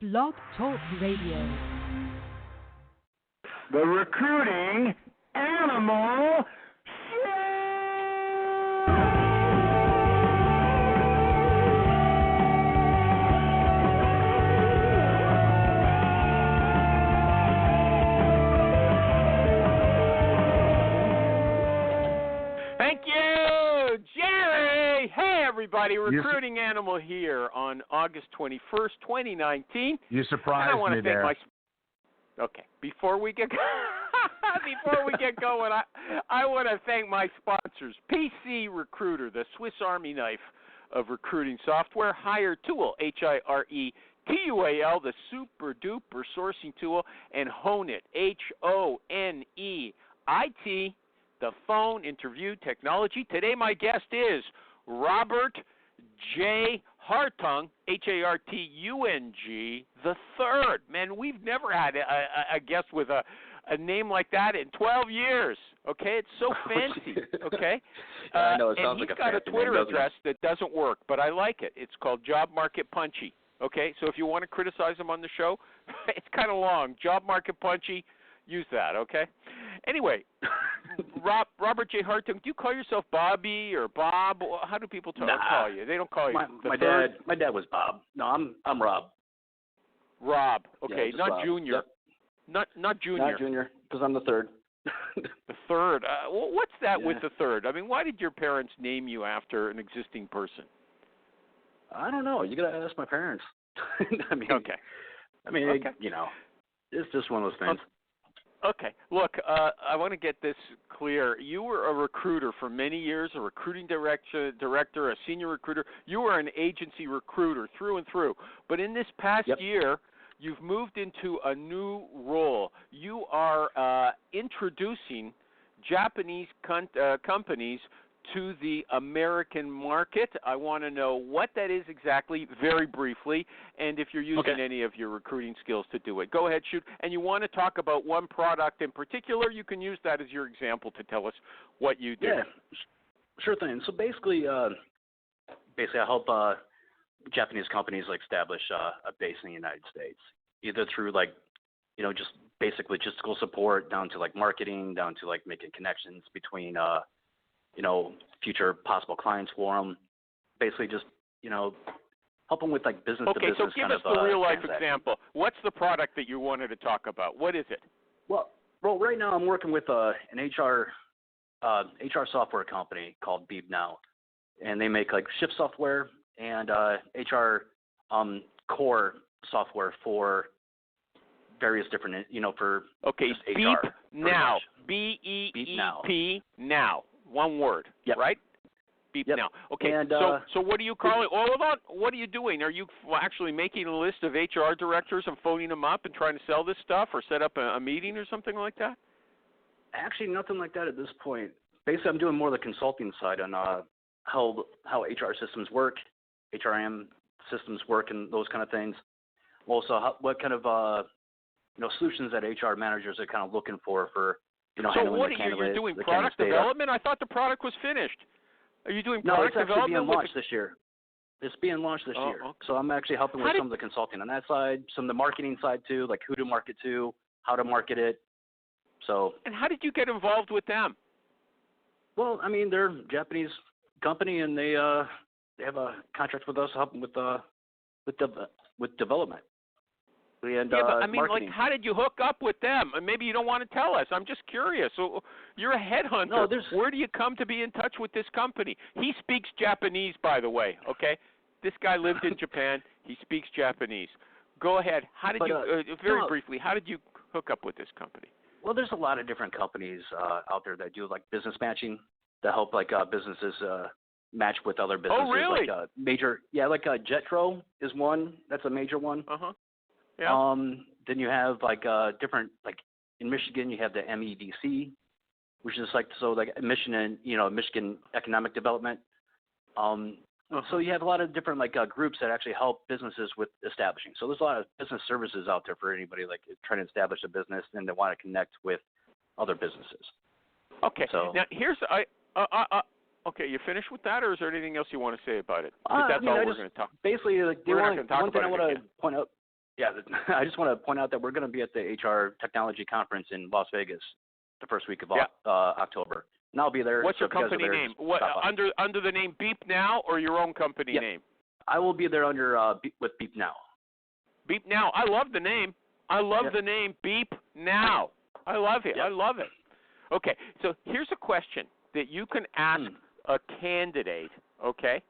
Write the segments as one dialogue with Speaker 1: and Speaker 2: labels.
Speaker 1: Blog Talk Radio.
Speaker 2: The recruiting animal
Speaker 3: Thank you, Jerry. Hey, everybody. Recruiting Animal here on August 21st, 2019.
Speaker 4: You surprised me there.
Speaker 3: Okay, before we get going, I want to thank my sponsors, PC Recruiter, the Swiss Army knife of recruiting software, Hire Tool, HIRETUAL, the super duper sourcing tool, and Hone It, HONEIT, the phone interview technology. Today my guest is Robert J Hartung, Hartung III. Man, we've never had a guest with a name like that in 12 years. Okay, it's so fancy. Okay,
Speaker 5: I know, it sounds
Speaker 3: and
Speaker 5: like
Speaker 3: he's got a Twitter address that doesn't work, but I like it. It's called Job Market Punchy. Okay, so if you want to criticize him on the show, it's kind of long. Job Market Punchy, use that. Okay. Anyway, Robert J Hartung, do you call yourself Bobby or Bob? How do people call you? They don't call you.
Speaker 5: My dad was Bob. No, I'm Rob.
Speaker 3: Rob. Okay,
Speaker 5: yeah,
Speaker 3: not
Speaker 5: Rob.
Speaker 3: Junior.
Speaker 5: Yep.
Speaker 3: Not Junior.
Speaker 5: Not Junior, because I'm the third.
Speaker 3: The third. What's that with the third? I mean, why did your parents name you after an existing person?
Speaker 5: I don't know. You gotta ask my parents.
Speaker 3: Okay.
Speaker 5: You know, it's just one of those things.
Speaker 3: Okay. Look, I want to get this clear. You were a recruiter for many years, a recruiting director, a senior recruiter. You were an agency recruiter through and through. But in this past year, you've moved into a new role. You are introducing Japanese companies to the American market. I want to know what that is exactly, very briefly, and if you're using any of your recruiting skills to do it. Go ahead, shoot. And you want to talk about one product in particular, you can use that as your example to tell us what you do.
Speaker 5: Yeah, sure thing. So basically I help Japanese companies establish a base in the United States, either through just basic logistical support down to marketing, down to making connections between future possible clients for them. Basically, just help them with business to business.
Speaker 3: Okay, so give us the real life example. What's the product that you wanted to talk about? What is it?
Speaker 5: Well, right now I'm working with an HR software company called Beeb Now, and they make shift software and HR core software for various different for
Speaker 3: Beep
Speaker 5: HR,
Speaker 3: Now, BEEP Now. One word, right? Beep Now. Okay,
Speaker 5: and,
Speaker 3: so what do you call it? All about what are you doing? Are you actually making a list of HR directors and phoning them up and trying to sell this stuff or set up a meeting or something like that?
Speaker 5: Actually, nothing like that at this point. Basically, I'm doing more of the consulting side on how HR systems work, HRM systems work, and those kind of things. Also, what kind of solutions that HR managers are kind of looking for
Speaker 3: so what are you doing? Product development? I thought the product was finished. Are you doing product development?
Speaker 5: No, it's actually being launched this year. It's being launched this year.
Speaker 3: Okay.
Speaker 5: So I'm actually helping with some of the consulting on that side, some of the marketing side too, who to market to, how to market it. So.
Speaker 3: And how did you get involved with them?
Speaker 5: Well, they're a Japanese company, and they have a contract with us helping with development. And,
Speaker 3: but
Speaker 5: marketing.
Speaker 3: how did you hook up with them? Maybe you don't want to tell us. I'm just curious. So you're a headhunter.
Speaker 5: No,
Speaker 3: where do you come to be in touch with this company? He speaks Japanese, by the way. Okay, this guy lived in Japan. He speaks Japanese. Go ahead. How did you briefly? How did you hook up with this company?
Speaker 5: Well, there's a lot of different companies out there that do business matching to help businesses match with other businesses.
Speaker 3: Oh, really?
Speaker 5: Jetro is one. That's a major one.
Speaker 3: Yeah.
Speaker 5: Then you have different in Michigan you have the MEDC, which is Michigan Economic Development. So you have a lot of different groups that actually help businesses with establishing. So there's a lot of business services out there for anybody trying to establish a business and they want to connect with other businesses.
Speaker 3: Okay. So now here's Okay, you finished with that, or is there anything else you want to say about it? That's all we're going to talk.
Speaker 5: Basically, one thing I want to point out I just want to point out that we're going to be at the HR Technology Conference in Las Vegas the first week of October. And I'll be there.
Speaker 3: What's your company name? What under the name Beep Now or your own company name?
Speaker 5: I will be there under with Beep Now.
Speaker 3: Beep Now. I love the name. I love the name Beep Now. I love it. I love it. Okay, so here's a question that you can ask a candidate, okay?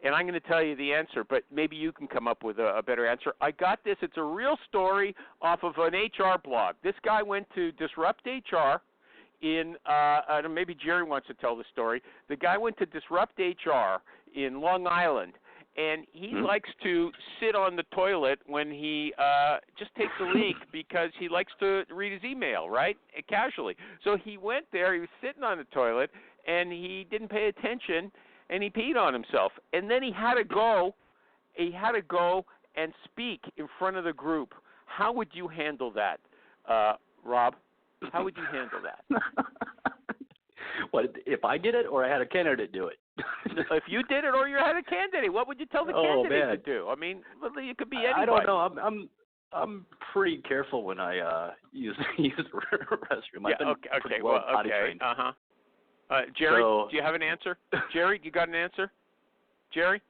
Speaker 3: And I'm going to tell you the answer, but maybe you can come up with a better answer. I got this. It's a real story off of an HR blog. This guy went to Disrupt HR in, maybe Jerry wants to tell the story. The guy went to Disrupt HR in Long Island, and he likes to sit on the toilet when he just takes a leak because he likes to read his email, right, casually. So he went there, he was sitting on the toilet, and he didn't pay attention, and he peed on himself. And then he had to go and speak in front of the group. How would you handle that, Rob? How would you handle that?
Speaker 5: What, if I did it or I had a candidate do it?
Speaker 3: If you did it or you had a candidate, what would you tell the candidate to do? I mean, it could be anybody.
Speaker 5: I don't know. I'm pretty careful when I use the restroom. I've been pretty well potty trained.
Speaker 3: Jerry, do you have an answer? Jerry, you got an answer? Jerry?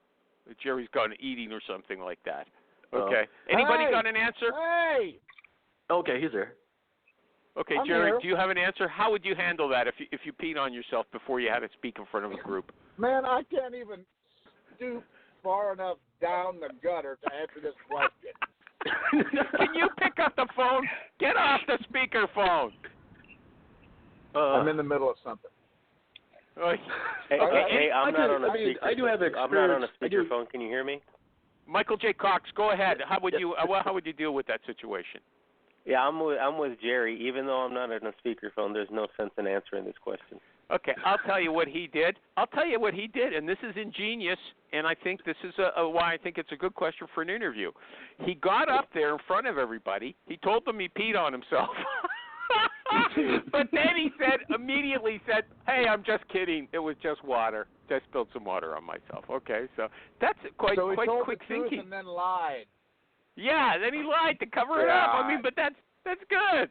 Speaker 3: Jerry's gone eating or something like that. Okay. Anybody got an answer?
Speaker 4: Hey!
Speaker 5: Okay, he's there.
Speaker 3: Okay,
Speaker 4: I'm
Speaker 3: Jerry,
Speaker 4: here.
Speaker 3: do you have an answer? How would you handle that if you peed on yourself before you had to speak in front of a group?
Speaker 4: Man, I can't even stoop far enough down the gutter to answer this question.
Speaker 3: Can you pick up the phone? Get off the speakerphone.
Speaker 4: I'm in the middle of something.
Speaker 6: Hey, I'm not on a speakerphone.
Speaker 5: I do have experience.
Speaker 6: I'm not on a speakerphone. Can you hear me?
Speaker 3: Michael J. Cox, go ahead. How would you deal with that situation?
Speaker 6: Yeah, I'm with Jerry. Even though I'm not on a speakerphone, there's no sense in answering this question.
Speaker 3: Okay, I'll tell you what he did. And this is ingenious, and I think this is why I think it's a good question for an interview. He got up there in front of everybody. He told them he peed on himself. But then he immediately said, "Hey, I'm just kidding. It was just water. Just spilled some water on myself." Okay, so that's quite quick thinking.
Speaker 4: And then lied.
Speaker 3: Yeah, then he lied to cover it up. I mean, but that's good.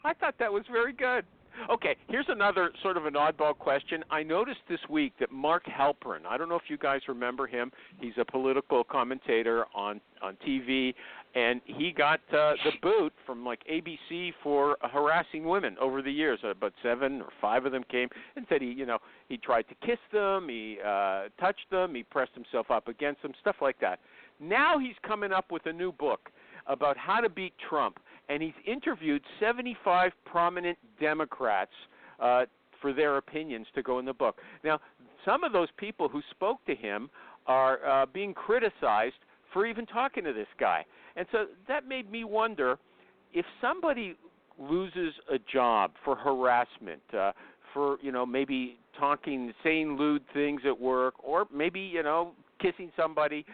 Speaker 3: I thought that was very good. Okay, here's another sort of an oddball question. I noticed this week that Mark Halperin, I don't know if you guys remember him. He's a political commentator on TV, and he got the boot from like ABC for harassing women over the years. About 7 or 5 of them came and said he tried to kiss them, he touched them, he pressed himself up against them, stuff like that. Now he's coming up with a new book about how to beat Trump, and he's interviewed 75 prominent Democrats for their opinions to go in the book. Now, some of those people who spoke to him are being criticized for even talking to this guy. And so that made me wonder if somebody loses a job for harassment, for, maybe saying lewd things at work, or maybe, kissing somebody,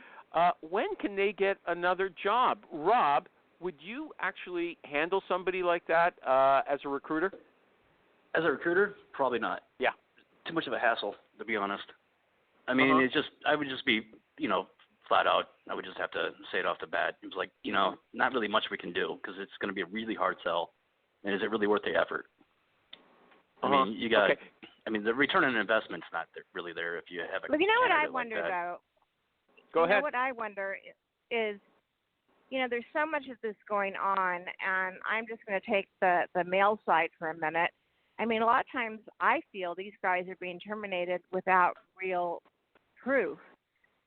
Speaker 3: when can they get another job? Rob, would you actually handle somebody like that as a recruiter?
Speaker 5: As a recruiter, probably not.
Speaker 3: Yeah.
Speaker 5: Too much of a hassle, to be honest. I mean, I would just be, flat out. I would just have to say it off the bat. It was like, not really much we can do because it's going to be a really hard sell. And is it really worth the effort? I mean, you got. Okay. I mean, the return on investment's not really there if you have a.
Speaker 7: Well, you know what I
Speaker 5: like
Speaker 7: wonder
Speaker 5: that.
Speaker 7: though.
Speaker 3: Go ahead.
Speaker 7: You know what I wonder is, there's so much of this going on, and I'm just going to take the male side for a minute. I mean, a lot of times I feel these guys are being terminated without real proof.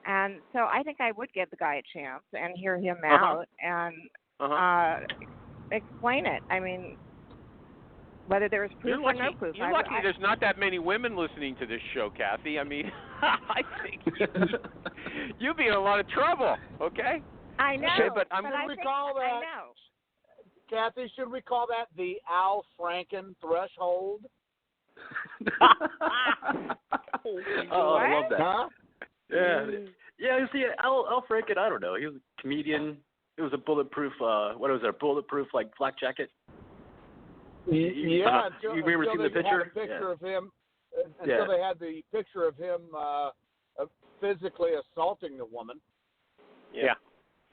Speaker 7: And so I think I would give the guy a chance and hear him out and explain it. I mean, whether there's proof or no proof.
Speaker 3: You're lucky there's not that many women listening to this show, Kathy. I mean, I think you'd be in a lot of trouble, okay?
Speaker 7: I know.
Speaker 3: Okay, but
Speaker 4: I know. Kathy, should we call that the Al Franken threshold?
Speaker 5: I love that.
Speaker 4: Huh?
Speaker 5: Yeah. You see, Al Franken, I don't know. He was a comedian. It was a bulletproof, bulletproof, like, flak jacket?
Speaker 4: Yeah.
Speaker 5: You've ever seen the picture?
Speaker 4: Had a picture of him. Until they had the picture of him physically assaulting the woman.
Speaker 3: Yeah.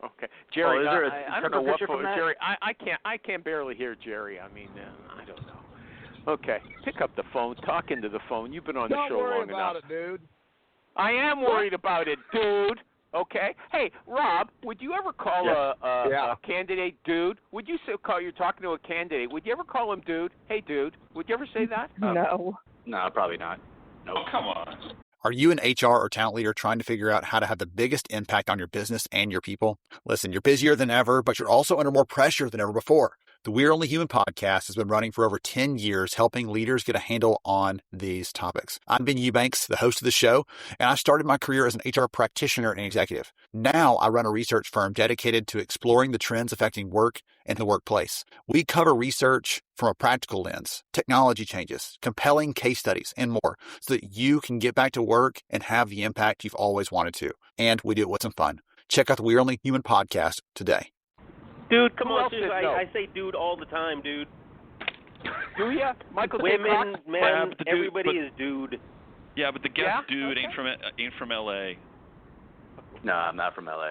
Speaker 3: Okay, Jerry.
Speaker 5: is there a
Speaker 3: I don't know what for Jerry. I can't barely hear Jerry. I mean, I don't know. Okay, pick up the phone. Talk into the phone. You've been on the show long enough.
Speaker 4: Don't worry about it, dude.
Speaker 3: I am worried about it, dude. Okay. Hey, Rob, would you ever call a candidate dude? Would you call you're talking to a candidate? Would you ever call him dude? Hey, dude. Would you ever say that?
Speaker 7: No.
Speaker 5: No, probably not. No.
Speaker 8: Oh, come on.
Speaker 9: Are you an HR or talent leader trying to figure out how to have the biggest impact on your business and your people? Listen, you're busier than ever, but you're also under more pressure than ever before. The We're Only Human podcast has been running for over 10 years, helping leaders get a handle on these topics. I'm Ben Eubanks, the host of the show, and I started my career as an HR practitioner and executive. Now I run a research firm dedicated to exploring the trends affecting work and the workplace. We cover research from a practical lens, technology changes, compelling case studies, and more, so that you can get back to work and have the impact you've always wanted to. And we do it with some fun. Check out the We're Only Human podcast today.
Speaker 6: Dude, come on,
Speaker 3: else
Speaker 6: dude.
Speaker 3: said no?
Speaker 6: I say dude all the time, dude.
Speaker 3: Do ya? Michael J.
Speaker 6: Women,
Speaker 3: Fox?
Speaker 6: men, everybody is dude.
Speaker 8: Yeah, but the guest dude ain't from L.A.
Speaker 5: No, I'm not from L.A.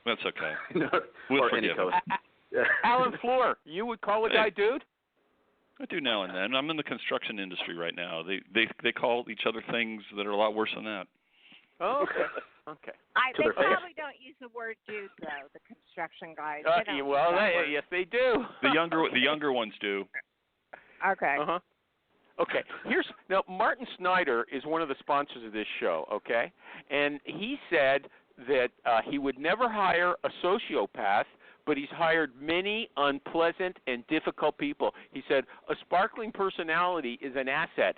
Speaker 8: That's okay.
Speaker 5: No,
Speaker 8: We'll
Speaker 5: or
Speaker 8: forgive
Speaker 5: any coast.
Speaker 3: Alan Floor, you would call a guy dude?
Speaker 8: I do now and then. I'm in the construction industry right now. They call each other things that are a lot worse than that.
Speaker 3: Oh, okay. Okay.
Speaker 7: They probably don't use the word dude, though, the construction guys. They don't
Speaker 3: Well,
Speaker 7: use that word.
Speaker 3: yes, they do.
Speaker 8: The younger ones do.
Speaker 7: Okay.
Speaker 3: Uh-huh. Okay. Now Martin Snyder is one of the sponsors of this show, okay? And he said that he would never hire a sociopath, but he's hired many unpleasant and difficult people. He said a sparkling personality is an asset,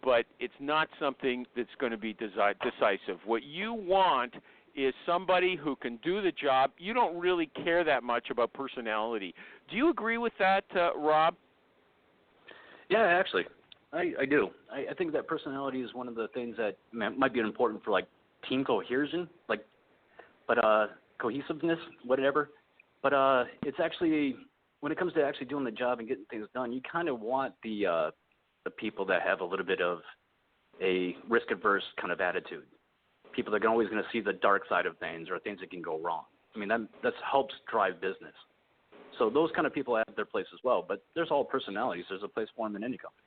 Speaker 3: but it's not something that's going to be decisive. What you want is somebody who can do the job. You don't really care that much about personality. Do you agree with that, Rob?
Speaker 5: Yeah, actually, I do. I think that personality is one of the things that might be important for like team cohesion, but cohesiveness, whatever. But it's actually when it comes to actually doing the job and getting things done, you kind of want the people that have a little bit of a risk-averse kind of attitude. People that are always going to see the dark side of things or things that can go wrong. I mean, that helps drive business. So those kind of people have their place as well. But there's all personalities. There's a place for them in any company.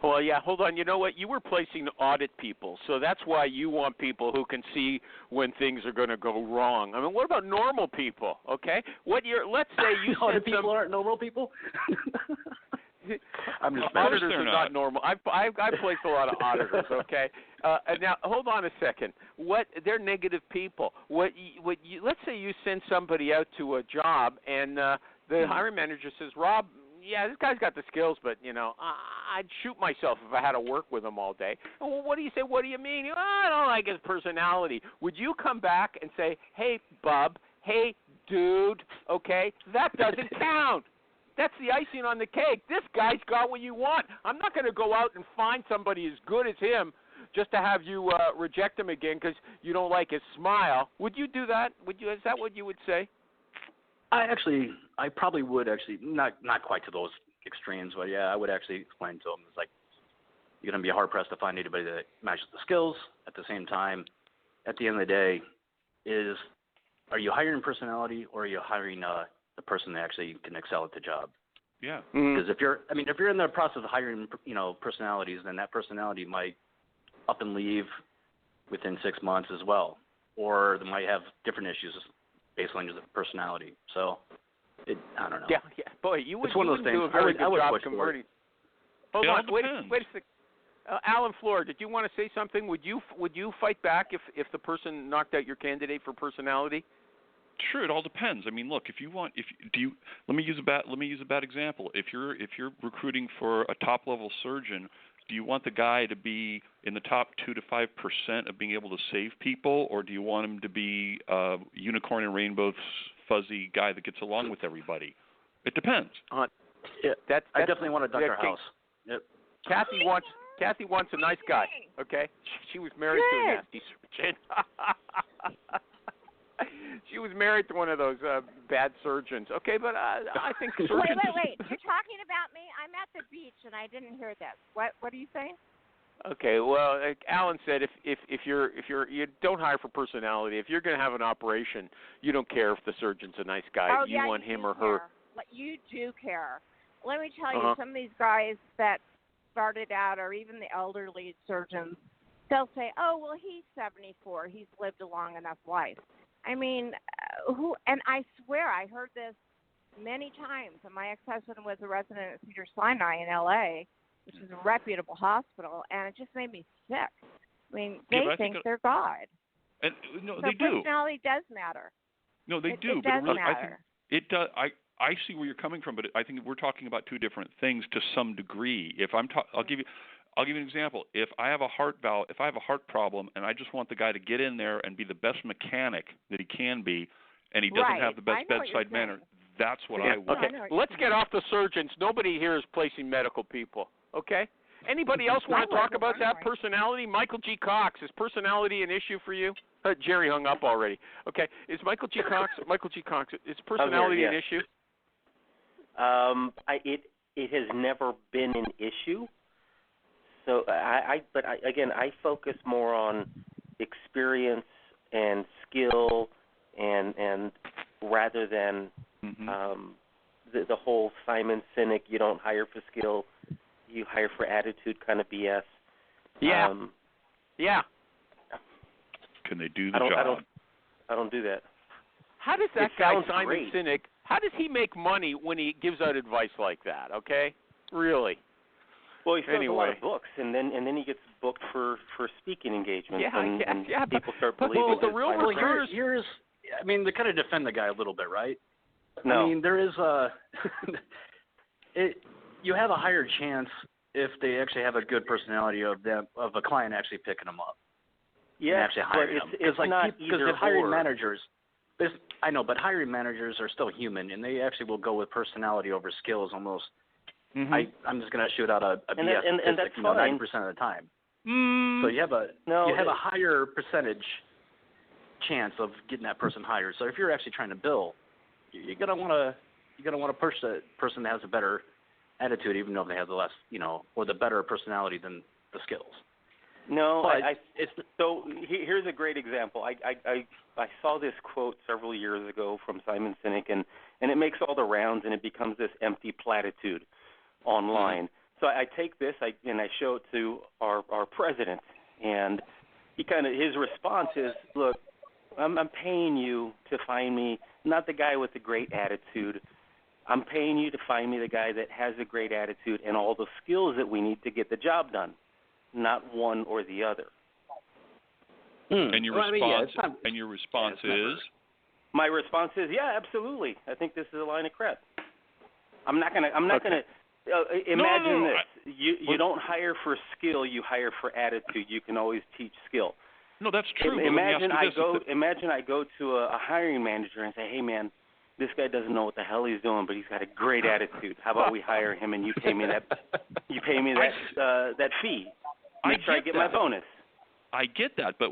Speaker 3: Well, yeah, hold on. You know what? You were placing audit people, so that's why you want people who can see when things are going to go wrong. I mean, what about normal people, okay? Let's say you
Speaker 5: audit people aren't normal people?
Speaker 3: I'm just auditors are not normal. I've placed a lot of auditors. Okay, now hold on a second. They're negative people. Let's say you send somebody out to a job and the hiring manager says, Rob, yeah, this guy's got the skills, but I'd shoot myself if I had to work with him all day. Well, what do you say? What do you mean? I don't like his personality. Would you come back and say, hey, bub, hey, dude, okay, that doesn't count. That's the icing on the cake. This guy's got what you want. I'm not going to go out and find somebody as good as him just to have you reject him again because you don't like his smile. Would you do that? Is that what you would say?
Speaker 5: I probably would actually, not quite to those extremes, but yeah, I would actually explain to them. It's like you're going to be hard-pressed to find anybody that matches the skills. At the same time, at the end of the day, are you hiring personality or are you hiring the person that actually can excel at the job?
Speaker 8: Yeah.
Speaker 5: Because if you're in the process of hiring, personalities, then that personality might up and leave within 6 months as well, or they might have different issues based on your personality. So, I don't know.
Speaker 3: Yeah. Boy, you would do a very good job converting. Hold on, wait a second. Alan Floor, did you want to say something? Would you fight back if the person knocked out your candidate for personality?
Speaker 8: Sure, it all depends. I mean, look, let me use a bad example. If you're recruiting for a top level surgeon, do you want the guy to be in the top 2 to 5% of being able to save people, or do you want him to be a unicorn and rainbow fuzzy guy that gets along with everybody? It depends.
Speaker 5: Yeah, I definitely want a Dr. House. Yep.
Speaker 3: Kathy wants a nice guy. Okay, she was married to a nasty surgeon. She was married to one of those bad surgeons. Okay, but I think surgeons.
Speaker 7: Wait. You're talking about me? I'm at the beach and I didn't hear this. What are you saying?
Speaker 3: Okay, well, like Alan said, if you're you don't hire for personality. If you're going to have an operation, you don't care if the surgeon's a nice guy.
Speaker 7: Oh,
Speaker 3: you
Speaker 7: yeah,
Speaker 3: want
Speaker 7: you
Speaker 3: him
Speaker 7: do
Speaker 3: or her.
Speaker 7: care. You do care. Let me tell
Speaker 3: Uh-huh.
Speaker 7: you, some of these guys that started out, or even the elderly surgeons, they'll say, "Oh, well, he's 74. He's lived a long enough life." I mean, who? And I swear, I heard this many times. And my ex-husband was a resident at Cedars-Sinai in L.A., which is a reputable hospital, and it just made me sick. I mean, they think they're God.
Speaker 8: And no,
Speaker 7: so
Speaker 8: they do.
Speaker 7: Personality does matter.
Speaker 8: No, they do.
Speaker 7: It
Speaker 8: but
Speaker 7: does
Speaker 8: really,
Speaker 7: matter.
Speaker 8: I think it does. I see where you're coming from, but I think we're talking about two different things to some degree. If I'll give you an example. If I have a heart problem, and I just want the guy to get in there and be the best mechanic that he can be, and he doesn't have the best bedside manner, that's what I want.
Speaker 3: Okay, let's get off the surgeons. Nobody here is placing medical people. Okay. Anybody else want to talk about that personality? Michael G. Cox, is personality an issue for you? Jerry hung up already. Okay, is Michael G. Cox? Is personality an issue?
Speaker 6: It has never been an issue. So I focus more on experience and skill, and rather than the whole Simon Sinek, you don't hire for skill, you hire for attitude kind of BS.
Speaker 3: Yeah. Yeah.
Speaker 8: Can they do the job?
Speaker 6: I don't do that.
Speaker 3: How does that guy Simon
Speaker 6: great.
Speaker 3: Sinek? How does he make money when he gives out advice like that? Okay, really?
Speaker 6: Well, he sells a lot of books, and then he gets booked for speaking engagements, and people start believing.
Speaker 3: The real recruiters.
Speaker 5: Here's, I mean, to kind of defend the guy a little bit, right?
Speaker 6: No.
Speaker 5: I mean, there is you have a higher chance if they actually have a good personality of a client actually picking them up.
Speaker 6: Yeah,
Speaker 5: and actually hiring them.
Speaker 6: It's not
Speaker 5: because hiring managers. I know, but hiring managers are still human, and they actually will go with personality over skills almost.
Speaker 3: Mm-hmm.
Speaker 5: I'm just going to shoot out a BS
Speaker 6: and that's fine.
Speaker 5: 90% of the time.
Speaker 3: Mm.
Speaker 5: So you have a higher percentage chance of getting that person hired. So if you're actually trying to bill, you're gonna want to push the person that has a better attitude, even though they have the less, or the better personality than the skills.
Speaker 6: No, so here's a great example. I saw this quote several years ago from Simon Sinek, and it makes all the rounds, and it becomes this empty platitude online. So I take this and I show it to our president, and his response is, look, I'm paying you to find me not the guy with the great attitude. I'm paying you to find me the guy that has a great attitude and all the skills that we need to get the job done, not one or the other.
Speaker 8: And your response is?
Speaker 6: My response is, yeah, absolutely. I think this is a line of crap. I'm not gonna imagine this. You don't hire for skill, you hire for attitude. You can always teach skill.
Speaker 8: No, that's true.
Speaker 6: Imagine I go to a hiring manager and say, hey man, this guy doesn't know what the hell he's doing, but he's got a great attitude. How about we hire him and you pay me that fee? Make sure I get my bonus.
Speaker 8: I get that, but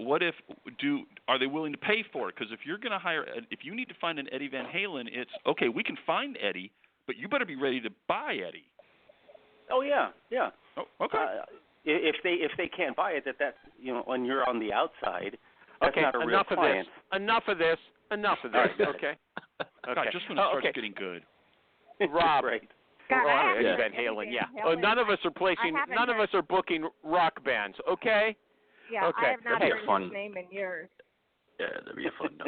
Speaker 8: are they willing to pay for it? Because if you're going to if you need to find an Eddie Van Halen, it's okay. We can find Eddie, but you better be ready to buy Eddie.
Speaker 6: Oh yeah.
Speaker 8: Oh, okay.
Speaker 6: If they can't buy it, that's when you're on the outside, that's not a real client.
Speaker 3: Enough of this. Okay.
Speaker 8: God, just when it starts getting good.
Speaker 3: Rob.
Speaker 6: Right.
Speaker 3: Eddie Van Halen. Yeah. None of us are booking rock bands. Okay.
Speaker 7: Yeah,
Speaker 3: okay.
Speaker 7: I have not heard his name in years.
Speaker 5: Yeah, that'd be a fun.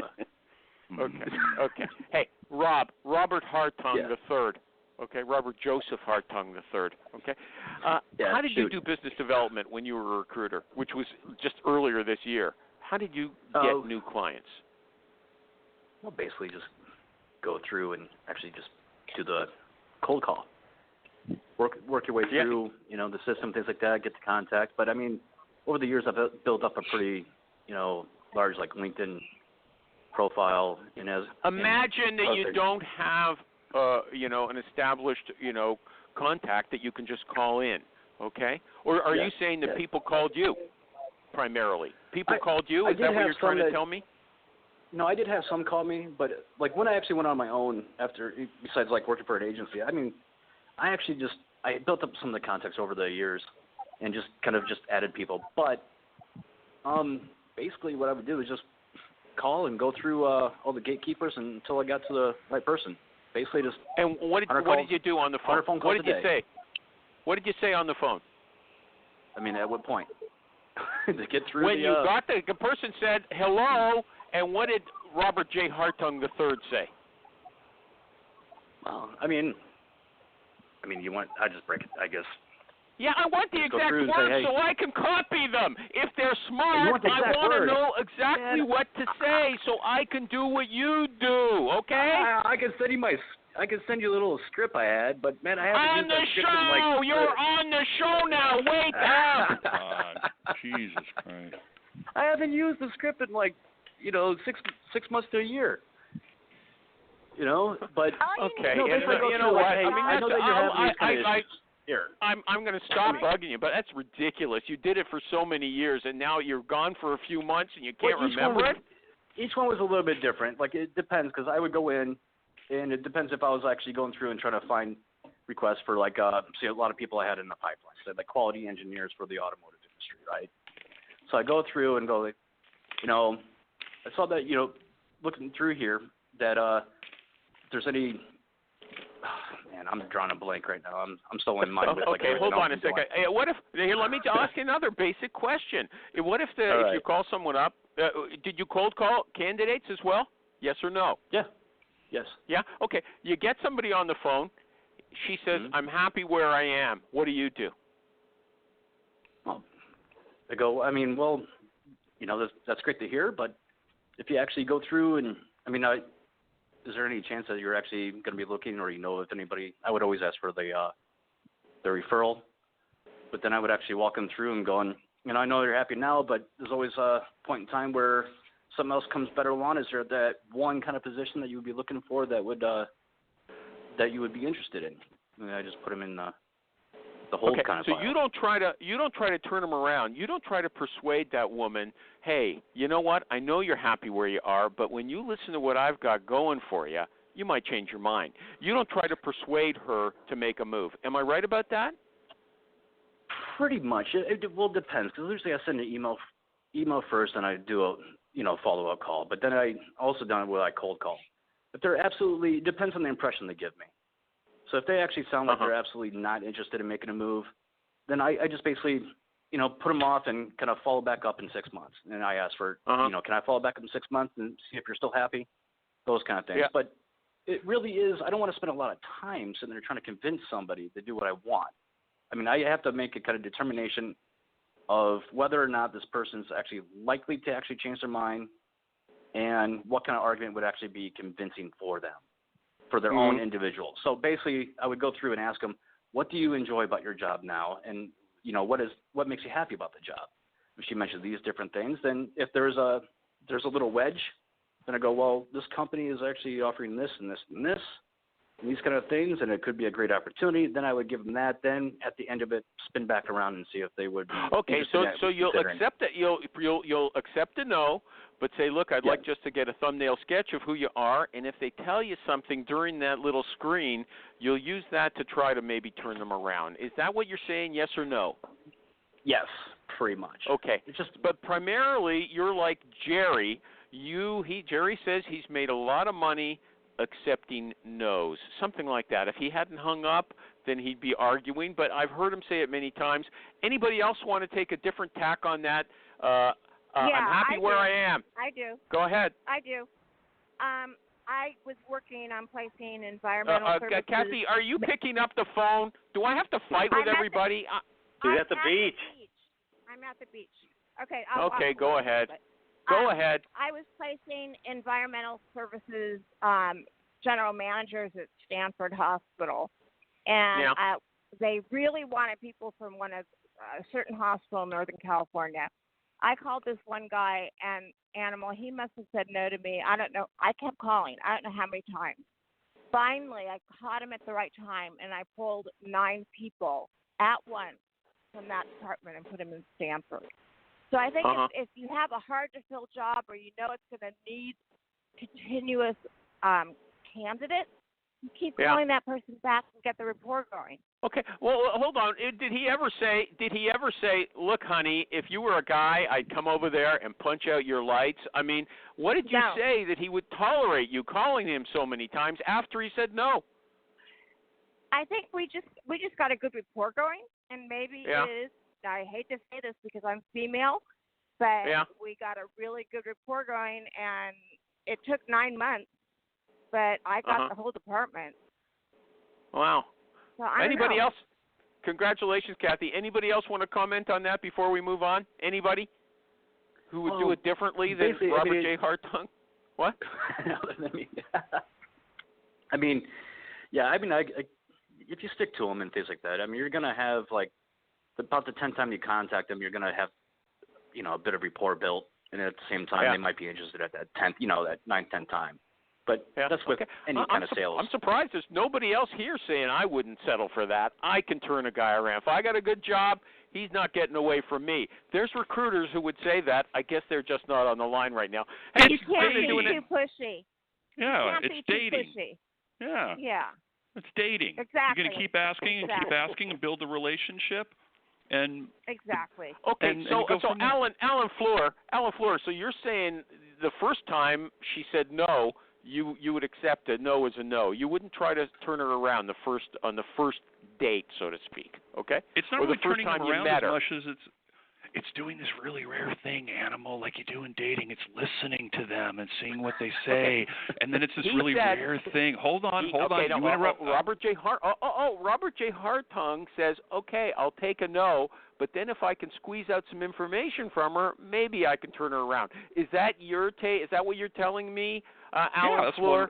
Speaker 3: Okay. Hey, Robert Hartung III. Okay, Robert Joseph Hartung III. Okay. How did you do business development when you were a recruiter, which was just earlier this year? How did you get new clients?
Speaker 5: Well, basically just go through and actually just do the cold call. Work your way through, the system, things like that, get the contact. But I mean, over the years, I've built up a pretty, large LinkedIn profile.
Speaker 3: Imagine that you don't have, an established, contact that you can just call in. Okay. Or are you saying that people called you primarily? People called you. Is that what you're trying to tell me?
Speaker 5: No, I did have some call me, but when I actually went on my own besides working for an agency, I mean, I built up some of the contacts over the years, and just kind of just added people. But basically what I would do is just call and go through all the gatekeepers until I got to the right person. Basically just.
Speaker 3: And what did you do on the phone? What did you say? What did you say on the phone?
Speaker 5: I mean, at what point? To get through
Speaker 3: when you got the person said hello, and what did Robert J. Hartung III say?
Speaker 5: Well, I mean, you want? I just break it, I guess.
Speaker 3: Yeah, I want the exact words
Speaker 5: say, hey.
Speaker 3: so I can copy them. If they're smart, I want to know exactly what to say so I can do what you do. Okay?
Speaker 5: I can send you a little script I had, but man, I have to
Speaker 3: on the show. You're on the show now. Wake up!
Speaker 8: God, Jesus Christ!
Speaker 5: I haven't used the script in 6 months to a year. But
Speaker 3: okay.
Speaker 5: You know what? I know that you're having here.
Speaker 3: I'm going to stop bugging you, but that's ridiculous. You did it for so many years, and now you're gone for a few months, and you can't remember it?
Speaker 5: Each one was a little bit different. It depends, because I would go in, and it depends if I was actually going through and trying to find requests for, see, a lot of people I had in the pipeline, so quality engineers for the automotive industry, right? So I go through and go, I saw that, looking through here, that if there's any – man, I'm drawing a blank right now. I'm still in mind with
Speaker 3: okay, hold on a second. Hey, what if here? Let me ask you another basic question. What if if you call someone up? Did you cold call candidates as well? Yes or no?
Speaker 5: Yeah. Yes.
Speaker 3: Yeah. Okay. You get somebody on the phone. She says, "I'm happy where I am." What do you do?
Speaker 5: Well, I go. I mean, well, that's great to hear, but if you actually go through and is there any chance that you're actually going to be looking, or if anybody? I would always ask for the referral, but then I would actually walk them through and going, I know you're happy now, but there's always a point in time where something else comes better along. Is there that one kind of position that you would be looking for that would that you would be interested in? And I just put them in the hold kind of.
Speaker 3: So
Speaker 5: file.
Speaker 3: you don't try to turn them around. You don't try to persuade that woman, hey, you know what? I know you're happy where you are, but when you listen to what I've got going for you, you might change your mind. You don't try to persuade her to make a move. Am I right about that?
Speaker 5: Pretty much. It depends, because usually I send an email first, and I do a follow-up call. But then I also done what I cold call. But they're absolutely depends on the impression they give me. So if they actually sound like they're absolutely not interested in making a move, then I just basically, put them off and kind of follow back up in 6 months. And I ask for, can I follow back up in 6 months and see if you're still happy? Those kind of things.
Speaker 3: Yeah.
Speaker 5: But it really is, I don't want to spend a lot of time sitting there trying to convince somebody to do what I want. I have to make a kind of determination of whether or not this person's actually likely to actually change their mind and what kind of argument would actually be convincing for them, for their own individual. So basically, I would go through and ask them, what do you enjoy about your job now? And, what makes you happy about the job? If she mentions these different things, then if there's a little wedge, then I go, well, this company is actually offering this and this and this, and these kind of things, and it could be a great opportunity. Then I would give them that. Then at the end of it, spin back around and see if they would.
Speaker 3: Okay, so you'll accept that you'll accept a no, but say, look, I'd like just to get a thumbnail sketch of who you are, and if they tell you something during that little screen, you'll use that to try to maybe turn them around. Is that what you're saying? Yes or no?
Speaker 5: Yes, pretty much.
Speaker 3: Okay, but primarily you're like Jerry. Jerry says he's made a lot of money accepting no's, something like that. If he hadn't hung up, then he'd be arguing, but I've heard him say it many times. Anybody else want to take a different tack on that? I'm happy where I am.
Speaker 7: I do.
Speaker 3: Go ahead.
Speaker 7: I do. I was working on placing environmental services.
Speaker 3: Kathy, are you picking up the phone? Do I have to fight with everybody?
Speaker 6: She's at the beach.
Speaker 7: I'm at the beach. Okay.
Speaker 3: Go ahead. Go ahead.
Speaker 7: I was placing environmental services general managers at Stanford Hospital, and they really wanted people from a certain hospital in Northern California. I called this one guy, and he must have said no to me. I don't know. I kept calling. I don't know how many times. Finally, I caught him at the right time, and I pulled 9 people at once from that department and put them in Stanford. So I think if you have a hard-to-fill job or it's going to need continuous candidates, You keep calling that person back and get the rapport going.
Speaker 3: Okay. Well, hold on. Did he ever say, look, honey, if you were a guy, I'd come over there and punch out your lights? I mean, what did you say that he would tolerate you calling him so many times after he said no?
Speaker 7: I think we just got a good rapport going, and maybe it is. I hate to say this because I'm female, but we got a really good rapport going, and it took 9 months, but I got the whole department.
Speaker 3: Wow.
Speaker 7: So I
Speaker 3: Anybody
Speaker 7: don't know.
Speaker 3: else? Congratulations, Kathy. Anybody else want to comment on that before we move on? Anybody who would do it differently than Robert J. Hartung? What?
Speaker 5: If you stick to them and things like that, I mean, you're going to have, like, about the 10th time you contact them, you're going to have, a bit of rapport built, and at the same time, they might be interested at that 10th, that 9th, 10th time. But that's with any kind of sales.
Speaker 3: I'm surprised there's nobody else here saying I wouldn't settle for that. I can turn a guy around. If I got a good job, he's not getting away from me. There's recruiters who would say that. I guess they're just not on the line right now. Hey,
Speaker 7: you can't be too pushy.
Speaker 8: Yeah,
Speaker 7: it's
Speaker 8: dating.
Speaker 7: Pushy.
Speaker 8: Yeah.
Speaker 7: Yeah.
Speaker 8: It's dating.
Speaker 7: Exactly.
Speaker 8: You're going to keep asking and keep asking and build a relationship. And
Speaker 7: exactly.
Speaker 3: Okay, so Alan Fleur, so you're saying the first time she said no, you would accept a no as a no. You wouldn't try to turn her around on the first date, so to speak. Okay?
Speaker 8: It's not
Speaker 3: or
Speaker 8: really
Speaker 3: the first
Speaker 8: turning
Speaker 3: time
Speaker 8: them
Speaker 3: you
Speaker 8: around
Speaker 3: met
Speaker 8: as
Speaker 3: her.
Speaker 8: much as it's doing this really rare thing, Animal, like you do in dating. It's listening to them and seeing what they say, and then it's this really rare thing. Hold on. You interrupt.
Speaker 3: Robert J. Hartung says, okay, I'll take a no, but then if I can squeeze out some information from her, maybe I can turn her around. Is that your take? Is that what you're telling me, Alan Fleur?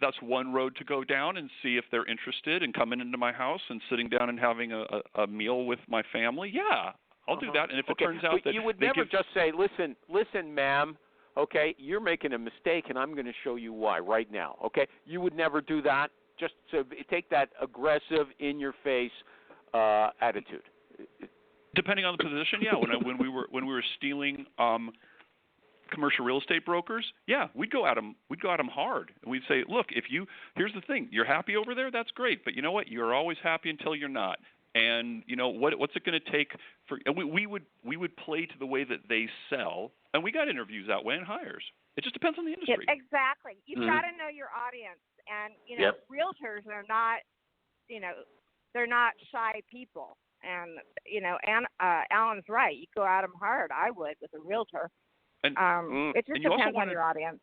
Speaker 8: That's one road to go down and see if they're interested in coming into my house and sitting down and having a meal with my family. Yeah. I'll do that, and if it turns out that
Speaker 3: you would never just say, listen, ma'am, okay, you're making a mistake, and I'm going to show you why right now, okay? You would never do that. Just to take that aggressive, in-your-face attitude.
Speaker 8: Depending on the position, yeah. When we were stealing commercial real estate brokers, yeah, we'd go at them hard, and we'd say, look, here's the thing, you're happy over there, that's great, but you know what? You're always happy until you're not. And what's it going to take for? And we would play to the way that they sell, and we got interviews that way and hires. It just depends on the industry.
Speaker 7: Yeah, exactly. You've got to know your audience, and realtors are not, they're not shy people. And Alan's right. You go at them hard. I would with a realtor.
Speaker 8: And
Speaker 7: it just depends on your audience.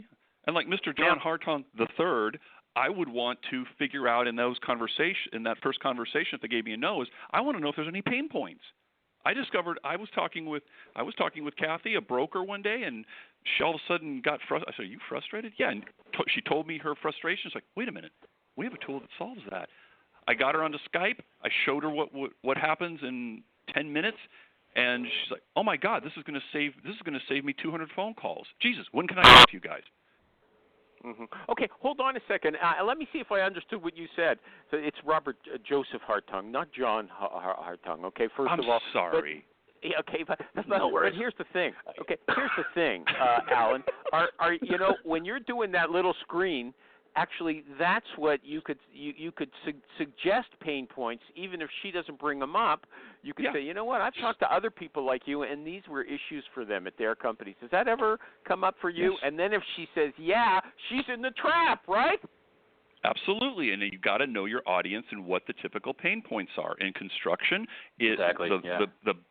Speaker 8: And like Mr. John Hartung III. I would want to figure out in that first conversation, if they gave me a no, is I want to know if there's any pain points. I discovered I was talking with Kathy, a broker, one day, and she all of a sudden got frustrated. I said, "Are you frustrated?" Yeah, and she told me her frustration. She's like, "Wait a minute, we have a tool that solves that." I got her onto Skype. I showed her what happens in 10 minutes, and she's like, "Oh my God, this is going to save me 200 phone calls. Jesus, when can I help you guys?"
Speaker 3: Mm-hmm. Okay, hold on a second. Let me see if I understood what you said. So it's Robert Joseph Hartung, not John Hartung. Okay, first of all.
Speaker 8: I'm sorry.
Speaker 3: But
Speaker 5: no worries.
Speaker 3: But here's the thing. Okay, here's the thing, Alan. Are when you're doing that little screen, actually, that's what you could suggest pain points, even if she doesn't bring them up. You could say, you know what, I've talked to other people like you, and these were issues for them at their companies. Does that ever come up for you?
Speaker 8: Yes.
Speaker 3: And then if she says, yeah, she's in the trap, right?
Speaker 8: Absolutely, and you got to know your audience and what the typical pain points are. In construction, the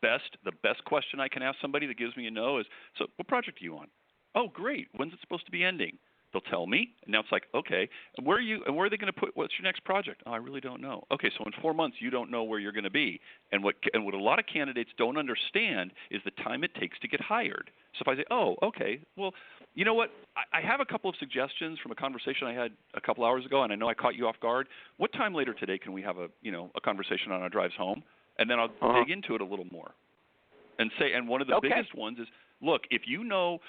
Speaker 8: best question I can ask somebody that gives me a no is, so what project are you on? Oh, great. When's it supposed to be ending? They'll tell me, and now it's like, okay, and where are they going to put? What's your next project? Oh, I really don't know. Okay, so in 4 months you don't know where you're going to be, and what a lot of candidates don't understand is the time it takes to get hired. So if I say, oh, okay, well, you know what? I have a couple of suggestions from a conversation I had a couple hours ago, and I know I caught you off guard. What time later today can we have a conversation on our drives home? And then I'll dig into it a little more, and one of the biggest ones is, look, if you know.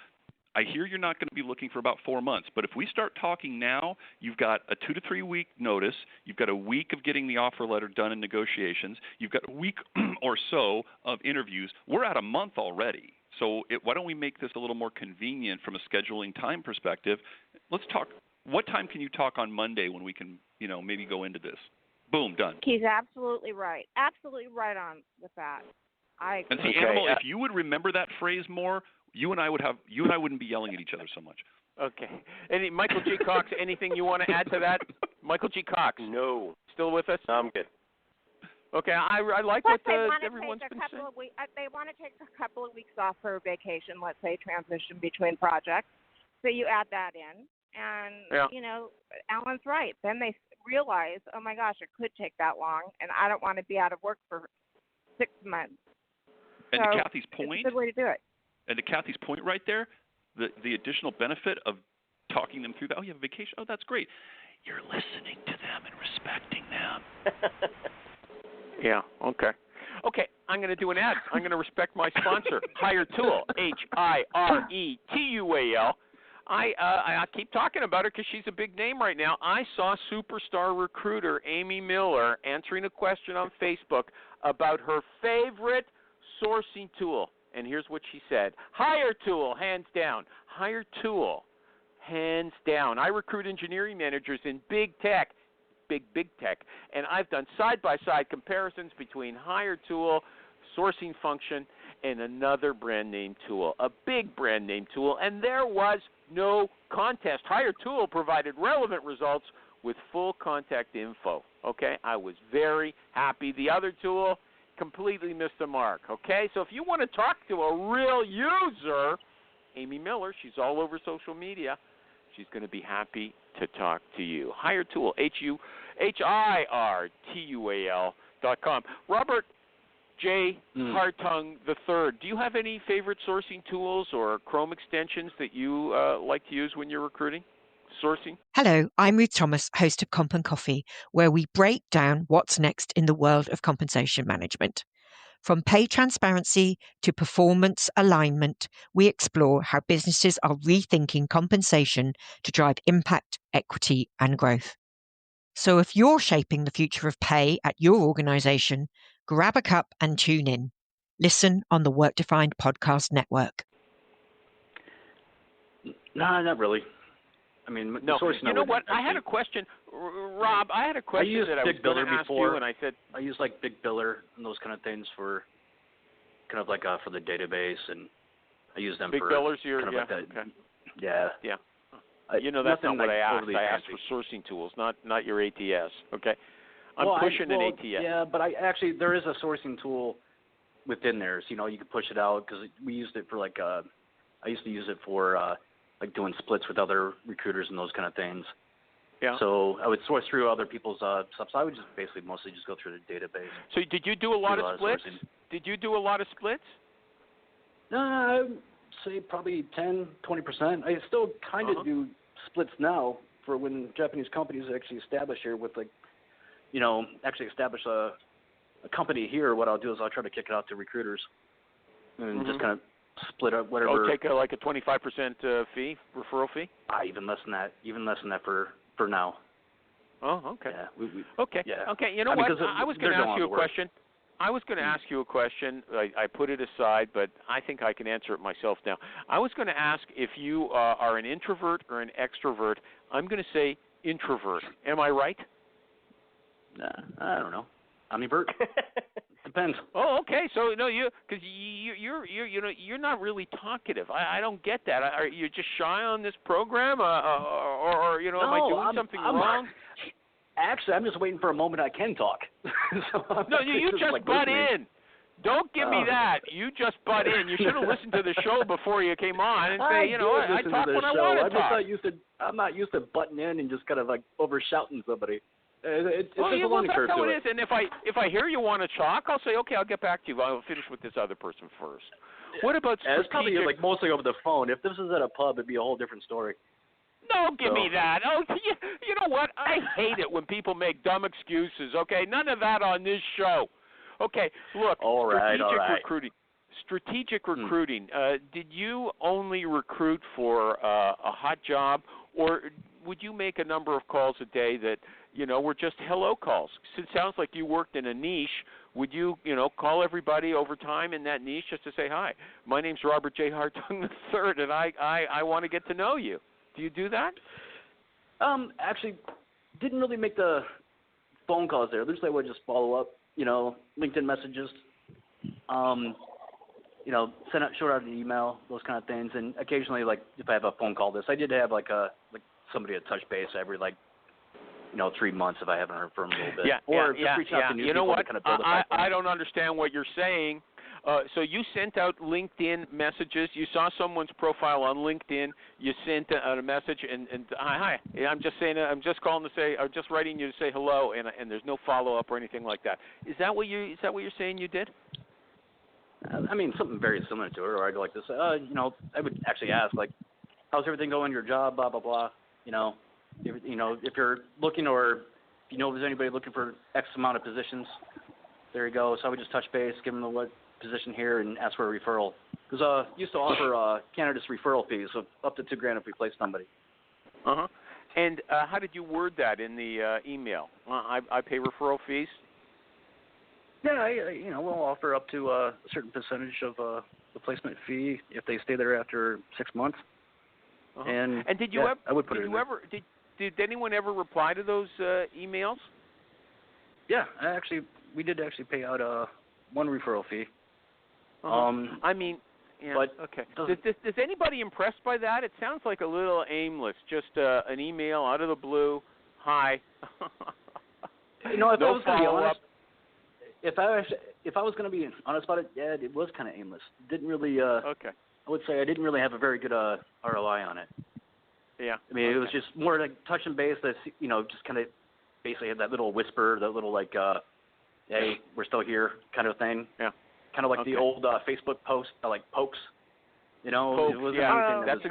Speaker 8: I hear you're not going to be looking for about 4 months, but if we start talking now, you've got a 2 to 3 week notice. You've got a week of getting the offer letter done in negotiations. You've got a week or so of interviews. We're at a month already. So why don't we make this a little more convenient from a scheduling time perspective? Let's talk What time can you talk on Monday when we can, maybe go into this? Boom, done.
Speaker 7: He's absolutely right. Absolutely right on with that. I agree.
Speaker 8: And see, Animal, if you would remember that phrase more, you and I wouldn't be yelling at each other so much.
Speaker 3: Okay. Michael G. Cox, anything you want to add to that? Michael G. Cox.
Speaker 6: No.
Speaker 3: Still with us?
Speaker 6: I'm good.
Speaker 3: Okay. I like
Speaker 7: Plus
Speaker 3: what everyone's been saying.
Speaker 7: They want to take a couple of weeks off for vacation, let's say, transition between projects. So you add that in. And, Alan's right. Then they realize, oh, my gosh, it could take that long, and I don't want to be out of work for 6 months.
Speaker 8: And
Speaker 7: so
Speaker 8: to Kathy's point,
Speaker 7: it's a good way to do it.
Speaker 8: And to Kathy's point right there, the additional benefit of talking them through that, oh, you have a vacation? Oh, that's great. You're listening to them and respecting them.
Speaker 3: Yeah, okay. Okay, I'm going to do an ad. I'm going to respect my sponsor, Hire Tool, HIRETUAL. I keep talking about her because she's a big name right now. I saw superstar recruiter Amy Miller answering a question on Facebook about her favorite sourcing tool. And here's what she said. Hire Tool, hands down. Hire Tool, hands down. I recruit engineering managers in big tech, big tech. And I've done side-by-side comparisons between Hire Tool, sourcing function, and another brand name tool, a big brand name tool. And there was no contest. Hire Tool provided relevant results with full contact info. Okay, I was very happy. The other tool completely missed the mark. Okay, so if you want to talk to a real user, Amy Miller, she's all over social media. She's going to be happy to talk to you. Hire Tool, HIRTUAL.com. Robert J Hartung III, do you have any favorite sourcing tools or Chrome extensions that you like to use when you're recruiting? Sourcing?
Speaker 10: Hello, I'm Ruth Thomas, host of Comp and Coffee, where we break down what's next in the world of compensation management. From pay transparency to performance alignment, we explore how businesses are rethinking compensation to drive impact, equity, and growth. So if you're shaping the future of pay at your organization, grab a cup and tune in. Listen on the Work Defined Podcast Network.
Speaker 5: No, not really. I mean,
Speaker 3: no. You know what? I had a question, Rob. I had a question that I was going to ask you, and I said
Speaker 5: I use like Big Biller and those kind of things for kind of like for the database, and I use them
Speaker 3: Big
Speaker 5: for
Speaker 3: Billers.
Speaker 5: Like that.
Speaker 3: Okay.
Speaker 5: Yeah.
Speaker 3: That's not what I asked.
Speaker 5: Totally
Speaker 3: I asked for sourcing tools, not your ATS. Okay. I'm pushing an ATS.
Speaker 5: Yeah, but there is a sourcing tool within there. So, you can push it out because we used it for I used to use it for like doing splits with other recruiters and those kind of things.
Speaker 3: Yeah.
Speaker 5: So I would source through other people's stuff. So I would just mostly go through the database.
Speaker 3: So did you do a lot of splits? Did you do a lot of splits?
Speaker 5: No, I would say probably 10, 20%. I still kind of do splits now for when Japanese companies actually establish here with actually establish a company here. What I'll do is I'll try to kick it out to recruiters and just kind of split up whatever.
Speaker 3: Oh, take a 25% fee, referral fee?
Speaker 5: Even less than that for now.
Speaker 3: Oh, okay.
Speaker 5: Yeah,
Speaker 3: okay.
Speaker 5: Yeah.
Speaker 3: Okay. You know what? I was going to ask you a question. I put it aside, but I think I can answer it myself now. I was going to ask if you are an introvert or an extrovert. I'm going to say introvert. Am I right?
Speaker 5: I don't know. Ambivert. Depends.
Speaker 3: Oh, okay. So no, you're not really talkative. I don't get that. Are you just shy on this program, or am I doing something wrong?
Speaker 5: Actually, I'm just waiting for a moment I can talk.
Speaker 3: You just butt in. Don't give me that. You just butt in. You should have listened to the show before you came on and say, I talk when I want to talk.
Speaker 5: I'm not used to butting in and just kind of like over-shouting somebody. It's a
Speaker 3: that's
Speaker 5: curve
Speaker 3: how
Speaker 5: to
Speaker 3: it is. And if I hear you want to talk, I'll say, okay, I'll get back to you. I'll finish with this other person first. What about strategic?
Speaker 5: It's probably mostly over the phone. If this was at a pub, it'd be a whole different story.
Speaker 3: Don't give me that. Oh, you know what? I hate it when people make dumb excuses. Okay, none of that on this show. Okay, look.
Speaker 5: All right.
Speaker 3: Recruiting. Strategic recruiting. Did you only recruit for a hot job, or would you make a number of calls a day that were just hello calls? It sounds like you worked in a niche. Would you call everybody over time in that niche just to say hi? My name's Robert J Hartung III, and I want to get to know you. Do you do that?
Speaker 5: Actually, didn't really make the phone calls there. Usually I would just follow up, LinkedIn messages, shoot out an email, those kind of things. And occasionally, like, if I have a phone call, I did have, like somebody to touch base every, 3 months if I haven't heard from them a little bit. Or just reach out to new people to kind of build a pipeline.
Speaker 3: I don't understand what you're saying. So you sent out LinkedIn messages. You saw someone's profile on LinkedIn. You sent out a message and hi. I'm just saying. I'm just calling to say. I'm just writing you to say hello. And there's no follow up or anything like that. Is that what you're saying you did?
Speaker 5: I mean, something very similar to it. Or I'd like to say, I would actually ask, like, how's everything going? Your job, blah blah blah. If you're looking, or if there's anybody looking for X amount of positions, there you go. So I would just touch base, give them what position here, and ask for a referral. Because used to offer candidates referral fees of up to $2,000 if we place somebody.
Speaker 3: And how did you word that in the email? I pay referral fees.
Speaker 5: Yeah, we'll offer up to a certain percentage of the placement fee if they stay there after 6 monds. And
Speaker 3: did you ever? I would put it in there. Did anyone ever reply to those emails?
Speaker 5: Yeah, we did actually pay out one referral fee.
Speaker 3: I mean, yeah,
Speaker 5: but
Speaker 3: okay. Does anybody impressed by that? It sounds like a little aimless. Just an email out of the blue. Hi.
Speaker 5: If I was going to be honest, if I was going to be honest about it, yeah, it was kind of aimless. Didn't really.
Speaker 3: Okay.
Speaker 5: I would say I didn't really have a very good ROI on it.
Speaker 3: Yeah.
Speaker 5: I mean, it was just more like touch and base. That just kind of basically had that little whisper, that little like, "Hey, we're still here," kind of thing.
Speaker 3: Yeah.
Speaker 5: Kind of like the old Facebook post, like pokes.
Speaker 3: Pokes,
Speaker 5: it wasn't
Speaker 3: yeah.
Speaker 5: anything
Speaker 3: That's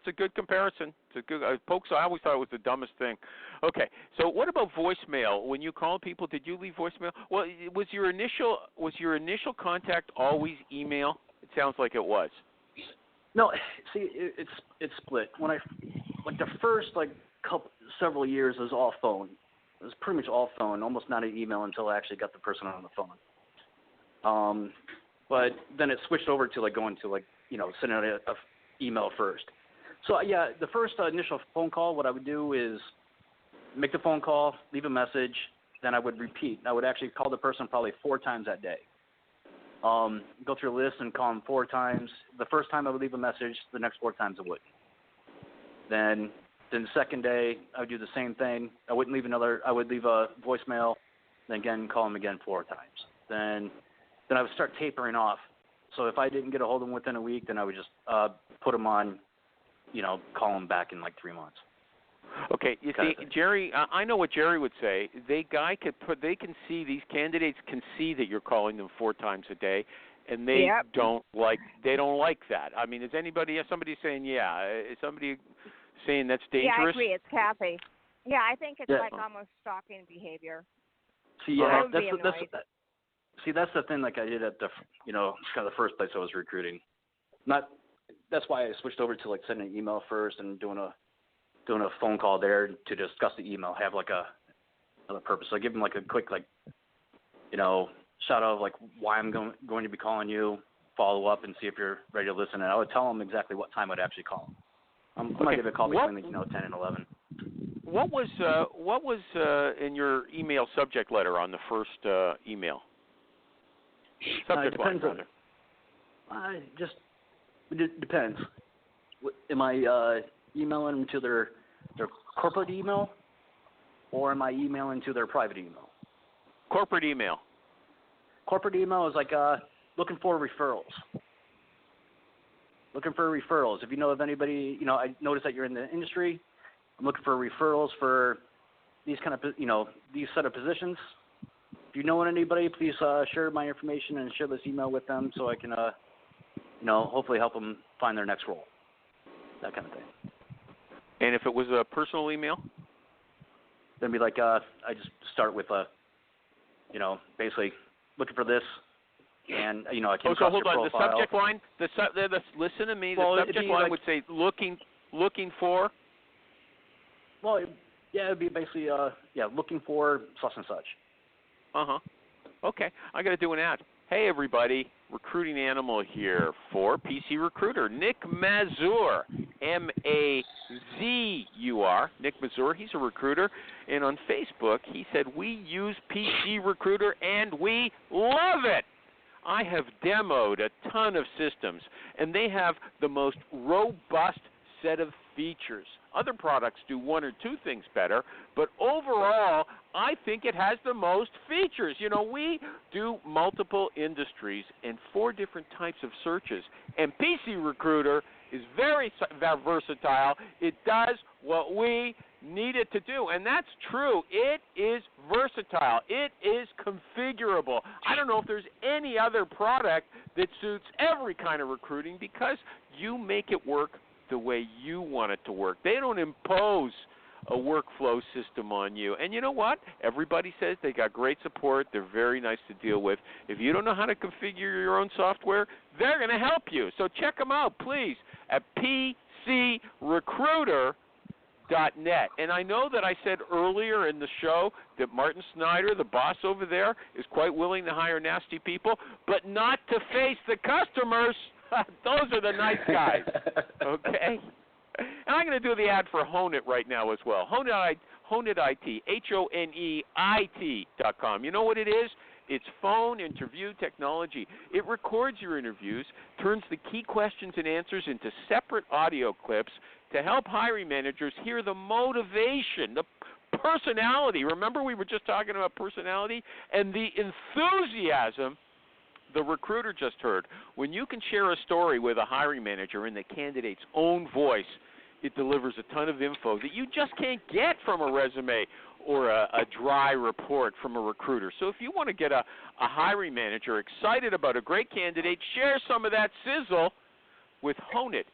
Speaker 3: a good comparison. It's a good pokes. I always thought it was the dumbest thing. Okay, so what about voicemail? When you call people, did you leave voicemail? Well, was your initial contact always email? It sounds like it was.
Speaker 5: No, see, it's split. When the first several years was all phone. It was pretty much all phone, almost not an email until I actually got the person on the phone. But then it switched over to going to sending out a email first. So yeah, the first initial phone call, what I would do is make the phone call, leave a message, then I would repeat. I would actually call the person probably 4 times that day. Go through a list and call them 4 times. The first time I would leave a message, the next 4 times I wouldn't. Then the second day I would do the same thing. I would leave a voicemail, then again call them again 4 times. Then I would start tapering off. So if I didn't get a hold of them within a week, then I would just put them on, call them back in 3 months.
Speaker 3: Okay, you see, Jerry, I know what Jerry would say. These candidates can see that you're calling them 4 times a day, and they don't like that. I mean, is somebody saying, is somebody saying that's dangerous?
Speaker 7: Yeah, I agree. It's Kathy. Yeah, I think it's almost stalking behavior.
Speaker 5: See, yeah, that's the thing. Like I did at the, kind of the first place I was recruiting. That's why I switched over to sending an email first and doing a phone call there to discuss the email. Have another purpose. So I give them a quick shout out of why I'm going to be calling you, follow up, and see if you're ready to listen. And I would tell them exactly what time I'd actually call them. I might give a call between 10 and 11.
Speaker 3: What was in your email subject letter on the first email? Subject line, rather.
Speaker 5: It depends. Am I emailing them to their corporate email, or am I emailing to their private email?
Speaker 3: Corporate email.
Speaker 5: Corporate email is looking for referrals. Looking for referrals. If you know of anybody, I noticed that you're in the industry. I'm looking for referrals for these kind of, these set of positions. If you know anybody, please share my information and share this email with them so I can, hopefully help them find their next role. That kind of thing.
Speaker 3: And if it was a personal email?
Speaker 5: Then be I just start with basically looking for this, and I came across your profile.
Speaker 3: The subject line. Listen to me. The subject line would say looking for.
Speaker 5: Well, it'd be basically looking for such and such.
Speaker 3: Okay, I got to do an ad. Hey, everybody. Recruiting Animal here for PC Recruiter. Nick Mazur, M-A-Z-U-R. Nick Mazur, he's a recruiter. And on Facebook, he said, we use PC Recruiter and we love it. I have demoed a ton of systems, and they have the most robust set of features. Other products do one or two things better, but overall, I think it has the most features. You know, we do multiple industries and 4 different types of searches, and PC Recruiter is very versatile. It does what we need it to do, and that's true. It is versatile. It is configurable. I don't know if there's any other product that suits every kind of recruiting because you make it work the way you want it to work. They don't impose a workflow system on you. And you know what? Everybody says they got great support. They're very nice to deal with. If you don't know how to configure your own software, they're going to help you. So check them out, please, at PCRecruiter.net. And I know that I said earlier in the show that Martin Snyder, the boss over there, is quite willing to hire nasty people, but not to face the customers. Those are the nice guys, okay? And I'm going to do the ad for Hone It right now as well. Hone It IT, HONEIT.com. You know what it is? It's phone interview technology. It records your interviews, turns the key questions and answers into separate audio clips to help hiring managers hear the motivation, the personality. Remember we were just talking about personality? And the enthusiasm the recruiter just heard. When you can share a story with a hiring manager in the candidate's own voice, it delivers a ton of info that you just can't get from a resume or a dry report from a recruiter. So if you want to get a hiring manager excited about a great candidate, share some of that sizzle with Hone It,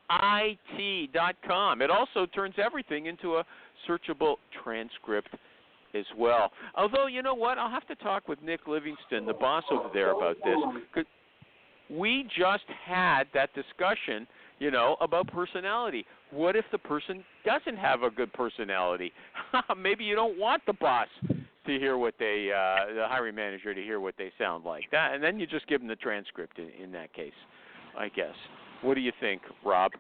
Speaker 3: HONEIT.com. It also turns everything into a searchable transcript as well. Although, you know what, I'll have to talk with Nick Livingston, the boss over there, about this. 'Cause we just had that discussion, you know, about personality. What if the person doesn't have a good personality? Maybe you don't want the boss to hear what they, the hiring manager to hear what they sound like. That, and then you just give them the transcript in that case, I guess. What do you think, Rob?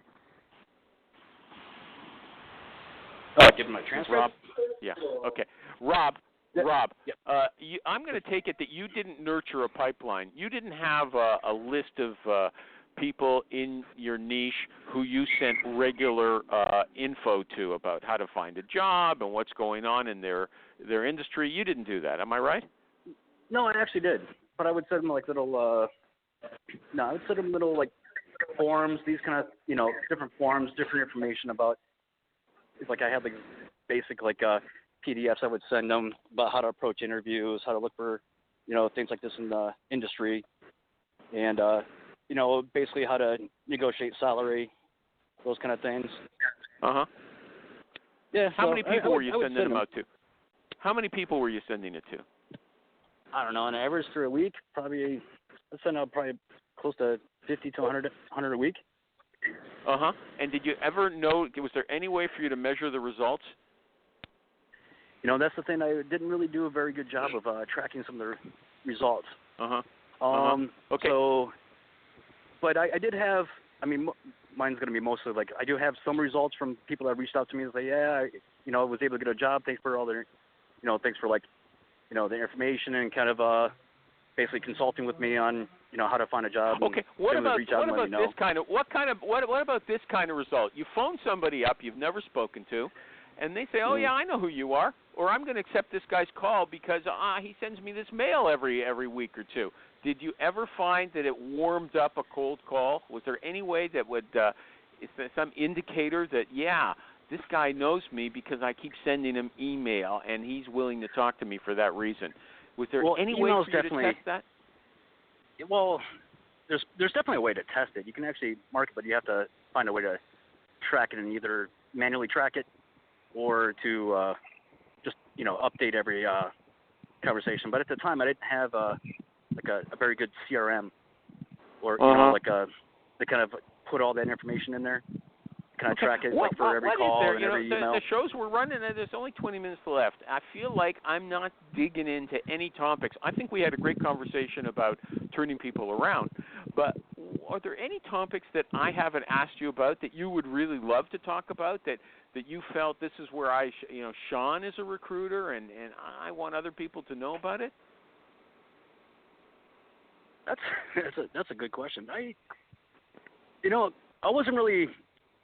Speaker 5: Give them my transcript?
Speaker 3: Rob? Yeah, okay. Rob,
Speaker 5: Yep.
Speaker 3: I'm going to take it that you didn't nurture a pipeline. You didn't have a list of people in your niche who you sent regular info to about how to find a job and what's going on in their industry. You didn't do that. Am I right?
Speaker 5: No, I actually did. But I would send them like little, I would send them little like forums, these kind of, you know, different forums, different information about, it's like I had like basic like PDFs I would send them about how to approach interviews, how to look for, you know, things like this in the industry, and, you know, basically how to negotiate salary, those kind of things.
Speaker 3: Uh-huh.
Speaker 5: Yeah.
Speaker 3: How many people were you sending them out to? How many people were you sending it to?
Speaker 5: I don't know, on average through a week, probably, I send out probably close to 50 to 100 a week.
Speaker 3: Uh-huh. And did you ever know, was there any way for you to measure the results?
Speaker 5: You know, that's the thing. I didn't really do a very good job of tracking some of the results.
Speaker 3: Uh-huh.
Speaker 5: Okay. So, but I did have, I mean, mine's going to be mostly like, I do have some results from people that reached out to me and say, yeah, I was able to get a job. Thanks for all their, thanks for like, the information and kind of basically consulting with me on, how to find a job.
Speaker 3: Okay. What about this kind of result? You phone somebody up you've never spoken to, and they say, oh, yeah, I know who you are, or I'm going to accept this guy's call because he sends me this mail every week or two. Did you ever find that it warmed up a cold call? Was there any way that would is there some indicator that, yeah, this guy knows me because I keep sending him email, and he's willing to talk to me for that reason? Was there any way for you to test that?
Speaker 5: Well, there's definitely a way to test it. You can actually mark it, but you have to find a way to track it and either manually track it or to just update every conversation. But at the time, I didn't have a very good CRM or to kind of put all that information in there. kind of track it
Speaker 3: what,
Speaker 5: for every
Speaker 3: what
Speaker 5: call
Speaker 3: is there?
Speaker 5: and every email.
Speaker 3: The shows we're running, there's only 20 minutes left. I feel like I'm not digging into any topics. I think we had a great conversation about turning people around, but are there any topics that I haven't asked you about that you would really love to talk about, that you felt this is where Sean is a recruiter and I want other people to know about it?
Speaker 5: That's a good question. I wasn't really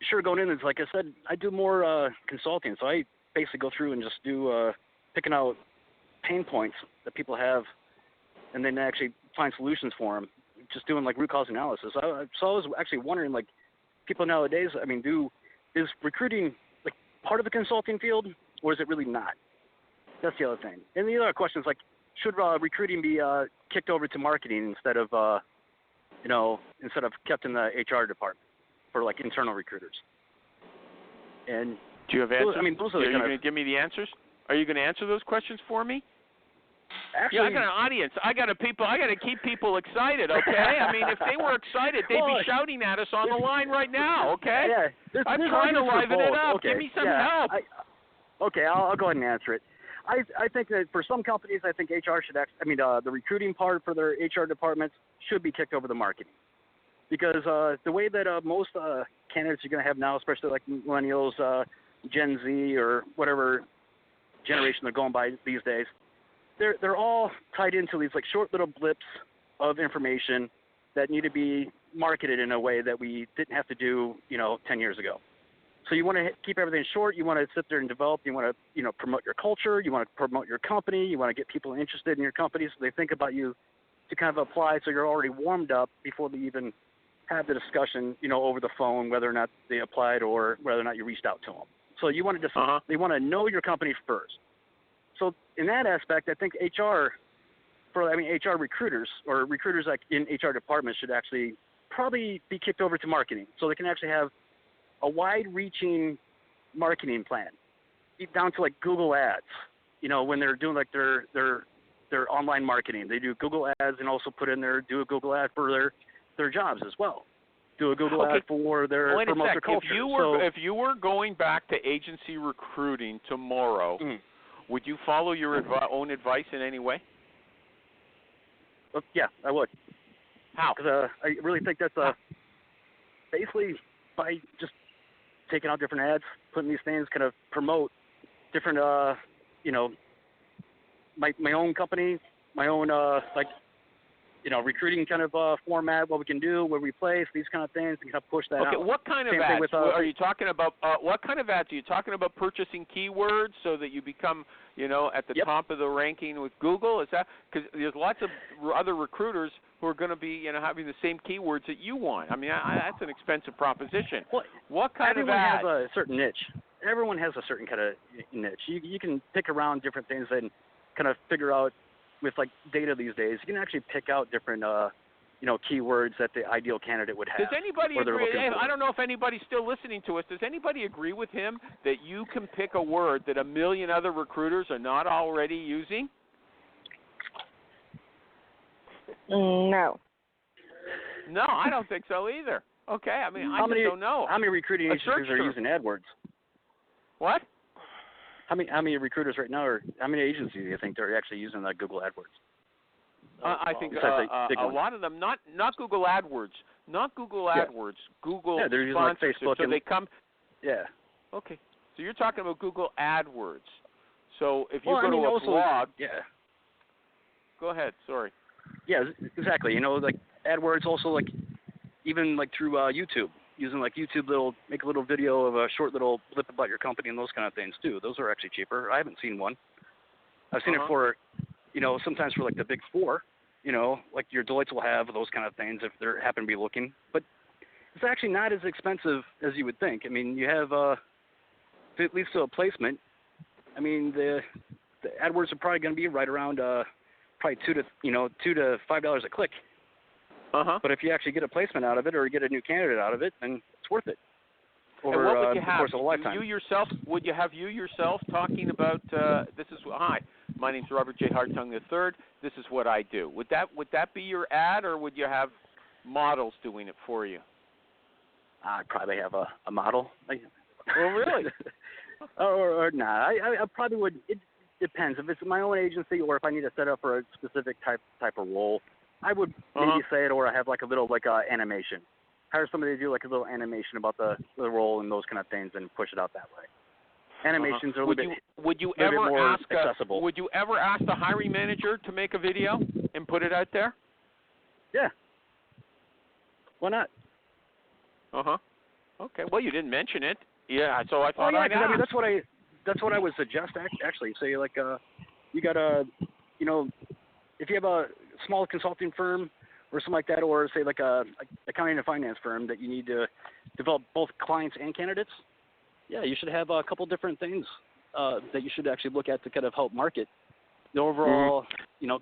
Speaker 5: sure going in. It's like I said, I do more consulting, so I basically go through and just do picking out pain points that people have, and then actually find solutions for them. Just doing like root cause analysis. So I was actually wondering, like, people nowadays, I mean, is recruiting like part of the consulting field, or is it really not? That's the other thing. And the other question is, like, should recruiting be kicked over to marketing instead of kept in the HR department for like internal recruiters? And
Speaker 3: do you have answers?
Speaker 5: Those are
Speaker 3: are you going to give me the answers? Are you going to answer those questions for me?
Speaker 5: Actually,
Speaker 3: I got an audience. I got to keep people excited, okay? I mean, if they were excited, they'd be shouting at us on the line right now, okay?
Speaker 5: Yeah,
Speaker 3: I'm trying to liven it up.
Speaker 5: Okay.
Speaker 3: Give me some help.
Speaker 5: I'll go ahead and answer it. I think that for some companies, I think HR should the recruiting part for their HR departments should be kicked over to marketing, because the way that most candidates you're going to have now, especially like millennials, Gen Z, or whatever generation they're going by these days, they're all tied into these like short little blips of information that need to be marketed in a way that we didn't have to do 10 years ago. So you want to keep everything short. You want to sit there and develop. You want to promote your culture. You want to promote your company. You want to get people interested in your company so they think about you to kind of apply, so you're already warmed up before they even have the discussion, over the phone, whether or not they applied or whether or not you reached out to them. So you want to they want to know your company first. So in that aspect, I think HR recruiters or recruiters like in HR departments should actually probably be kicked over to marketing, so they can actually have a wide-reaching marketing plan, down to like Google Ads. When they're doing like their online marketing, they do Google Ads and also do a Google Ad for their jobs as well. Do a Google Ad for their promote their culture.
Speaker 3: If you were going back to agency recruiting tomorrow, would you follow your own advice in any way?
Speaker 5: Yeah, I would.
Speaker 3: How?
Speaker 5: Because I really think that's basically by just taking out different ads, putting these things, kind of promote different, my own company, my own, recruiting kind of format, what we can do, where we place, these kind of things, and kind of push that out.
Speaker 3: Okay, what kind of ads are you talking about? What kind of ads are you talking about? Purchasing keywords so that you become, at the top of the ranking with Google? Is that because there's lots of other recruiters who are going to be, having the same keywords that you want? I mean, that's an expensive proposition.
Speaker 5: Well,
Speaker 3: what kind of ads?
Speaker 5: Everyone has a certain niche. Everyone has a certain kind of niche. You can pick around different things and kind of figure out with like data these days. You can actually pick out different, keywords that the ideal candidate would have.
Speaker 3: Does anybody agree? I don't know if anybody's still listening to us. Does anybody agree with him that you can pick a word that a million other recruiters are not already using?
Speaker 7: No.
Speaker 3: No, I don't think so either. Okay, I mean, I just don't know.
Speaker 5: How many recruiting agencies are using AdWords?
Speaker 3: What?
Speaker 5: How many recruiters right now, or how many agencies do you think they're actually using Google AdWords?
Speaker 3: I think a lot of them, not Google AdWords, Google
Speaker 5: they're using
Speaker 3: sponsorship.
Speaker 5: like Facebook,
Speaker 3: so they come.
Speaker 5: Yeah.
Speaker 3: Okay, so you're talking about Google AdWords. So if you go to a blog.
Speaker 5: Yeah.
Speaker 3: Go ahead. Sorry.
Speaker 5: Yeah, exactly. Like AdWords, also like even like through YouTube. Using like YouTube, make a little video of a short little blip about your company and those kind of things too. Those are actually cheaper. I haven't seen one. I've seen it for, sometimes for like the big four, like your Deloittes will have those kind of things if they happen to be looking. But it's actually not as expensive as you would think. I mean, you have, at least to a placement, I mean, the AdWords are probably going to be right around probably $2 to $5 a click. But if you actually get a placement out of it or you get a new candidate out of it, then it's worth it over the course of a lifetime.
Speaker 3: Would you have you yourself talking about hi, my name's Robert J Hartung III. This is what I do. Would that be your ad, or would you have models doing it for you?
Speaker 5: I probably have a model.
Speaker 3: Well, really?
Speaker 5: or not. I probably would. It depends. If it's my own agency or if I need to set up for a specific type of role, I would maybe say it, or I have like a little animation. Hire somebody to do like a little animation about the role and those kind of things and push it out that way. Animations are a little bit more accessible.
Speaker 3: Would you ever ask the hiring manager to make a video and put it out there?
Speaker 5: Yeah. Why not?
Speaker 3: Okay. Well, you didn't mention it. Yeah. So I thought I'd ask.
Speaker 5: I mean, that's what I would suggest. Actually, say like you got if you have a small consulting firm or something like that, or say like a accounting and finance firm that you need to develop both clients and candidates. Yeah, you should have a couple different things that you should actually look at to kind of help market the overall,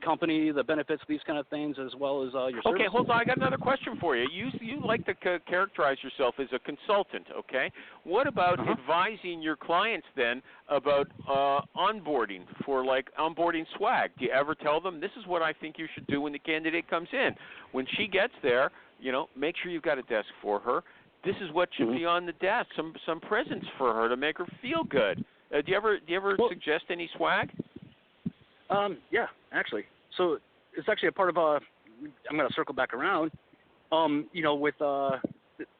Speaker 5: company, the benefits, these kind of things, as well as your services.
Speaker 3: Okay, hold on. I got another question for you. You like to characterize yourself as a consultant, okay? What about advising your clients then about onboarding for like onboarding swag? Do you ever tell them, this is what I think you should do when the candidate comes in? When she gets there, make sure you've got a desk for her. This is what should be on the desk. Some presents for her to make her feel good. Do you ever suggest any swag?
Speaker 5: Yeah, actually. So it's actually a part of I'm going to circle back around. With the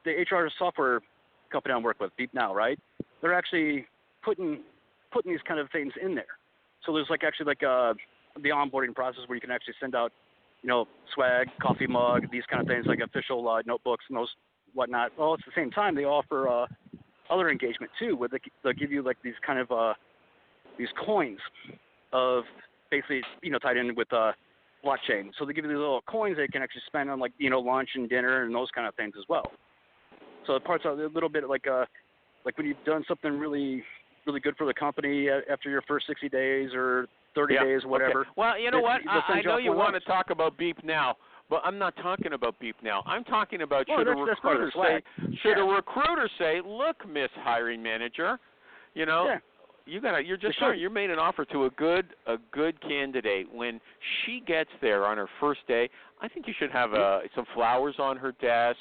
Speaker 5: HR software company I work with, Beep Now, right? They're actually putting these kind of things in there. So there's the onboarding process where you can actually send out, swag, coffee mug, these kind of things, like official notebooks and those whatnot. Well, at the same time, they offer other engagement too, where they'll give you like these kind of these coins of basically tied in with blockchain. So they give you these little coins that you can actually spend on lunch and dinner and those kind of things as well. So the parts are a little bit like when you've done something really really good for the company after your first 60 days or 30 days or whatever.
Speaker 3: Okay. Well, you know what? I know you want to talk about Beep Now. But I'm not talking about Beep Now. I'm talking about should a recruiter say, look, Miss Hiring Manager, you made an offer to a good candidate. When she gets there on her first day, I think you should have some flowers on her desk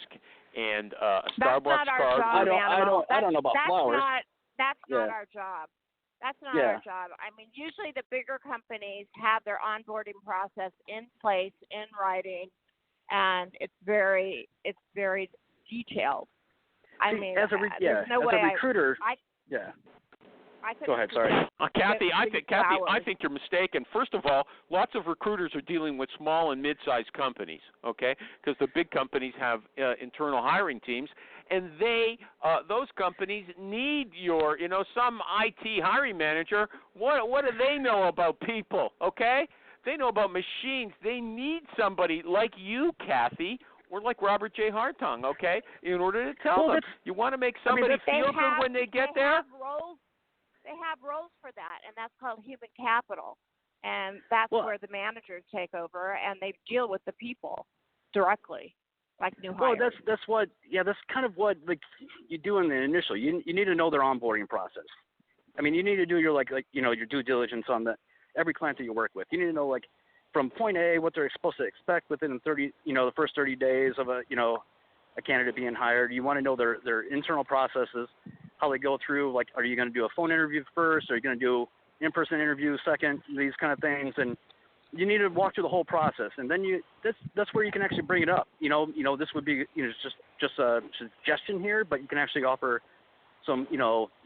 Speaker 3: and a Starbucks card.
Speaker 5: I don't know about flowers.
Speaker 7: That's not our job. That's not our job. I mean, usually the bigger companies have their onboarding process in place, in writing, and it's very detailed. I mean, there's no way
Speaker 5: a recruiter. Go ahead, sorry.
Speaker 3: Kathy, I think you're mistaken. First of all, lots of recruiters are dealing with small and mid-sized companies, okay? Because the big companies have internal hiring teams, and those companies need your, some IT hiring manager. What do they know about people, okay? They know about machines. They need somebody like you, Kathy, or like Robert J. Hartung, okay, in order to tell them. You want to make somebody feel good when they get there?
Speaker 7: They have roles for that, and that's called human capital. And that's where the managers take over, and they deal with the people directly, like new hires.
Speaker 5: Well, that's kind of what you do in the initial. You need to know their onboarding process. I mean, you need to do your your due diligence on every client that you work with. You need to know from point A what they're supposed to expect within the first 30 days of a candidate being hired. You want to know their internal processes, how they go through. Are you going to do a phone interview first? Are you going to do in-person interview second? These kind of things, and you need to walk through the whole process. And then that's where you can actually bring it up. This would be just a suggestion here, but you can actually offer some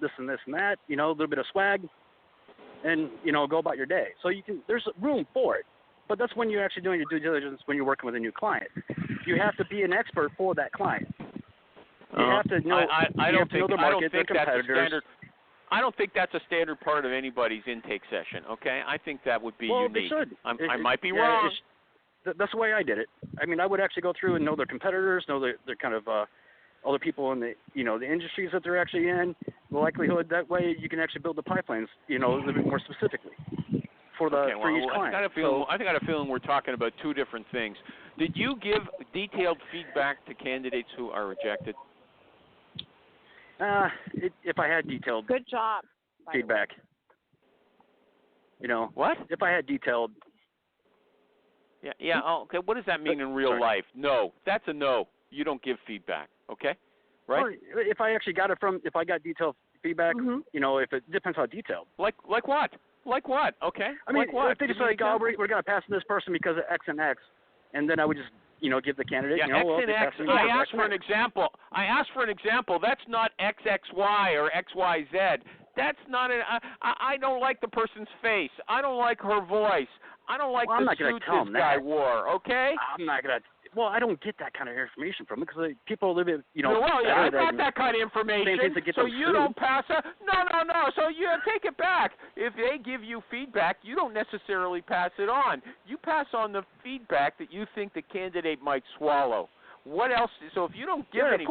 Speaker 5: this and this and that. A little bit of swag, and go about your day. So there's room for it. But that's when you're actually doing your due diligence when you're working with a new client. You have to be an expert for that client. You have to know.
Speaker 3: I don't think
Speaker 5: their market, their competitors.
Speaker 3: I don't think that's a standard part of anybody's intake session. Okay, I think that would be unique.
Speaker 5: They should.
Speaker 3: I might be wrong.
Speaker 5: That's the way I did it. I mean, I would actually go through and know their competitors, know their kind of other people in the the industries that they're actually in. The likelihood that way you can actually build the pipelines a little bit more specifically for each client.
Speaker 3: I got a feeling we're talking about two different things. Did you give detailed feedback to candidates who are rejected?
Speaker 5: If I had detailed
Speaker 7: good job
Speaker 5: feedback,
Speaker 3: what?
Speaker 5: If I had detailed,
Speaker 3: okay. What does that mean in real life? No, that's a no. You don't give feedback, okay? right?
Speaker 5: Well, if I actually got if I got detailed feedback, if it depends how detailed.
Speaker 3: Like what? Like what? Okay.
Speaker 5: I mean,
Speaker 3: like what?
Speaker 5: if they just like, we're going to pass this person because of X and X, and then I would just, give the candidate,
Speaker 3: X and X. I asked for an example. That's not XXY or XYZ. That's not I don't like the person's face. I don't like her voice. I don't like the suit this guy wore, okay?
Speaker 5: I'm not going to. Well, I don't get that kind of information from it because people live in,
Speaker 3: Well, yeah, I got that kind of information. So you don't pass it. No. So you take it back. If they give you feedback, you don't necessarily pass it on. You pass on the feedback that you think the candidate might swallow. What else? So if you don't give any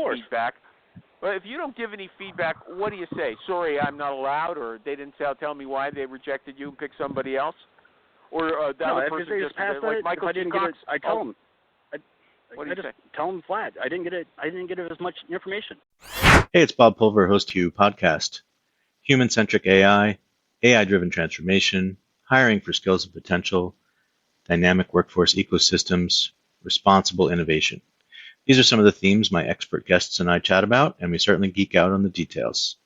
Speaker 3: feedback, what do you say? Sorry, I'm not allowed, or they didn't tell me why they rejected you and picked somebody else, or that other person
Speaker 5: just passed
Speaker 3: like
Speaker 5: it.
Speaker 3: Michael
Speaker 5: if I didn't get it, I tell them.
Speaker 3: What do you say?
Speaker 5: Tell them flat. I didn't get it as much information.
Speaker 11: Hey, it's Bob Pulver, host to podcast. Human-centric AI, AI-driven transformation, hiring for skills and potential, dynamic workforce ecosystems, responsible innovation. These are some of the themes my expert guests and I chat about, and we certainly geek out on the details.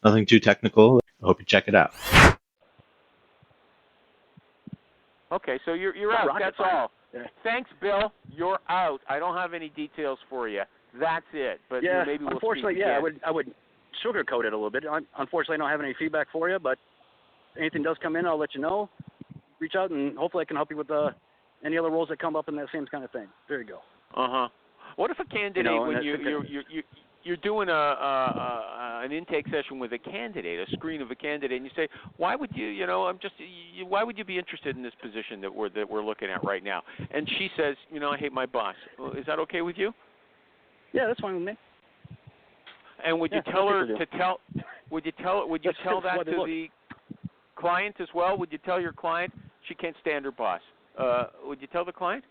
Speaker 11: Nothing too technical. I hope you check it out.
Speaker 3: Okay, so you're out. That's all. Yeah. Thanks, Bill. You're out. I don't have any details for you. That's it. But maybe we'll
Speaker 5: unfortunately,
Speaker 3: speak again.
Speaker 5: I would sugarcoat it a little bit. Unfortunately, I don't have any feedback for you, but if anything does come in, I'll let you know. Reach out, and hopefully I can help you with any other roles that come up in that same kind of thing. There you go.
Speaker 3: What if a candidate, when you're doing an intake session with a candidate, a screen of a candidate, and you say, why would why would you be interested in this position that we're looking at right now? And she says, I hate my boss. Well, is that okay with you?
Speaker 5: Yeah, that's fine with me.
Speaker 3: And would you tell her to tell? Would you tell that to the client as well? Would you tell your client she can't stand her boss? Would you tell the client?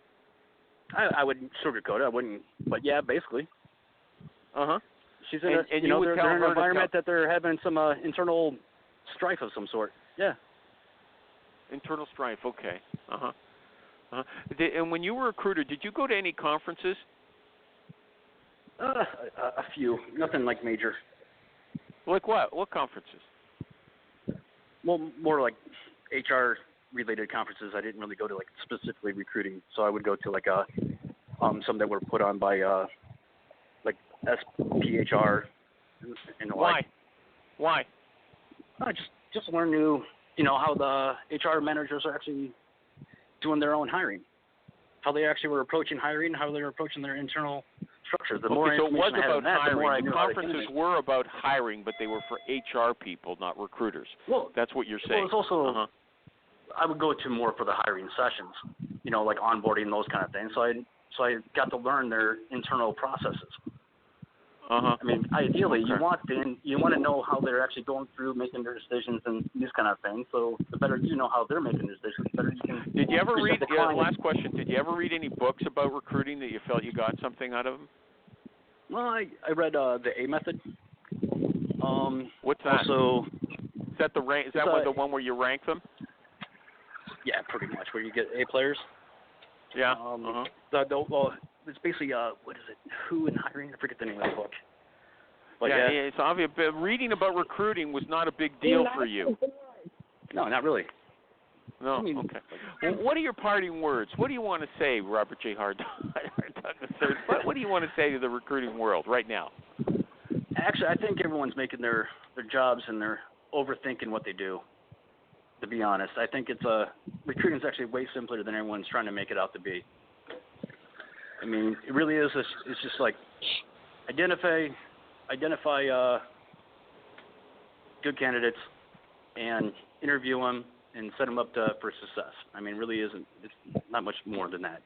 Speaker 5: I wouldn't sugarcoat it. I wouldn't. But yeah, basically. She's in
Speaker 3: they're in an
Speaker 5: environment that they're having some internal strife of some sort. Yeah.
Speaker 3: Internal strife. Okay. And when you were a recruiter, did you go to any conferences?
Speaker 5: A few. Nothing like major.
Speaker 3: Like what? What conferences?
Speaker 5: Well, more like HR related conferences. I didn't really go to like specifically recruiting, so I would go to like some that were put on by like SPHR and
Speaker 3: Why?
Speaker 5: Just learn how the HR managers are actually doing their own hiring, how they actually were approaching hiring, how they were approaching their internal structures. The more
Speaker 3: so it was
Speaker 5: information I had
Speaker 3: about
Speaker 5: on that,
Speaker 3: hiring.
Speaker 5: the more I knew how to
Speaker 3: conferences were about hiring, but they were for HR people, not recruiters.
Speaker 5: Well,
Speaker 3: that's what you're saying.
Speaker 5: Well, it's also I would go to more for the hiring sessions, like onboarding, those kind of things. So I got to learn their internal processes. I mean, ideally, you want to know how they're actually going through making their decisions and these kind of things. So the better you know how they're making their decisions, the better you can.
Speaker 3: Did you ever read? Last question. Did you ever read any books about recruiting that you felt you got something out of them?
Speaker 5: Well, I read the A Method.
Speaker 3: What's that?
Speaker 5: Also,
Speaker 3: is that the rank? Is that the one where you rank them?
Speaker 5: Yeah, pretty much, where you get A players.
Speaker 3: Yeah.
Speaker 5: Well, it's basically what is it? Who in Hiring? I forget the name of the book. But
Speaker 3: yeah, it's obvious. But reading about recruiting was not a big deal for you.
Speaker 5: No, not really.
Speaker 3: No. Okay. Well, what are your parting words? What do you want to say, Robert J Hartung III? What do you want to say to the recruiting world right now?
Speaker 5: Actually, I think everyone's making their jobs and they're overthinking what they do. To be honest, I think recruiting is actually way simpler than everyone's trying to make it out to be. I mean, it really is. It's just like identify good candidates and interview them and set them up for success. I mean, really isn't. It's not much more than that.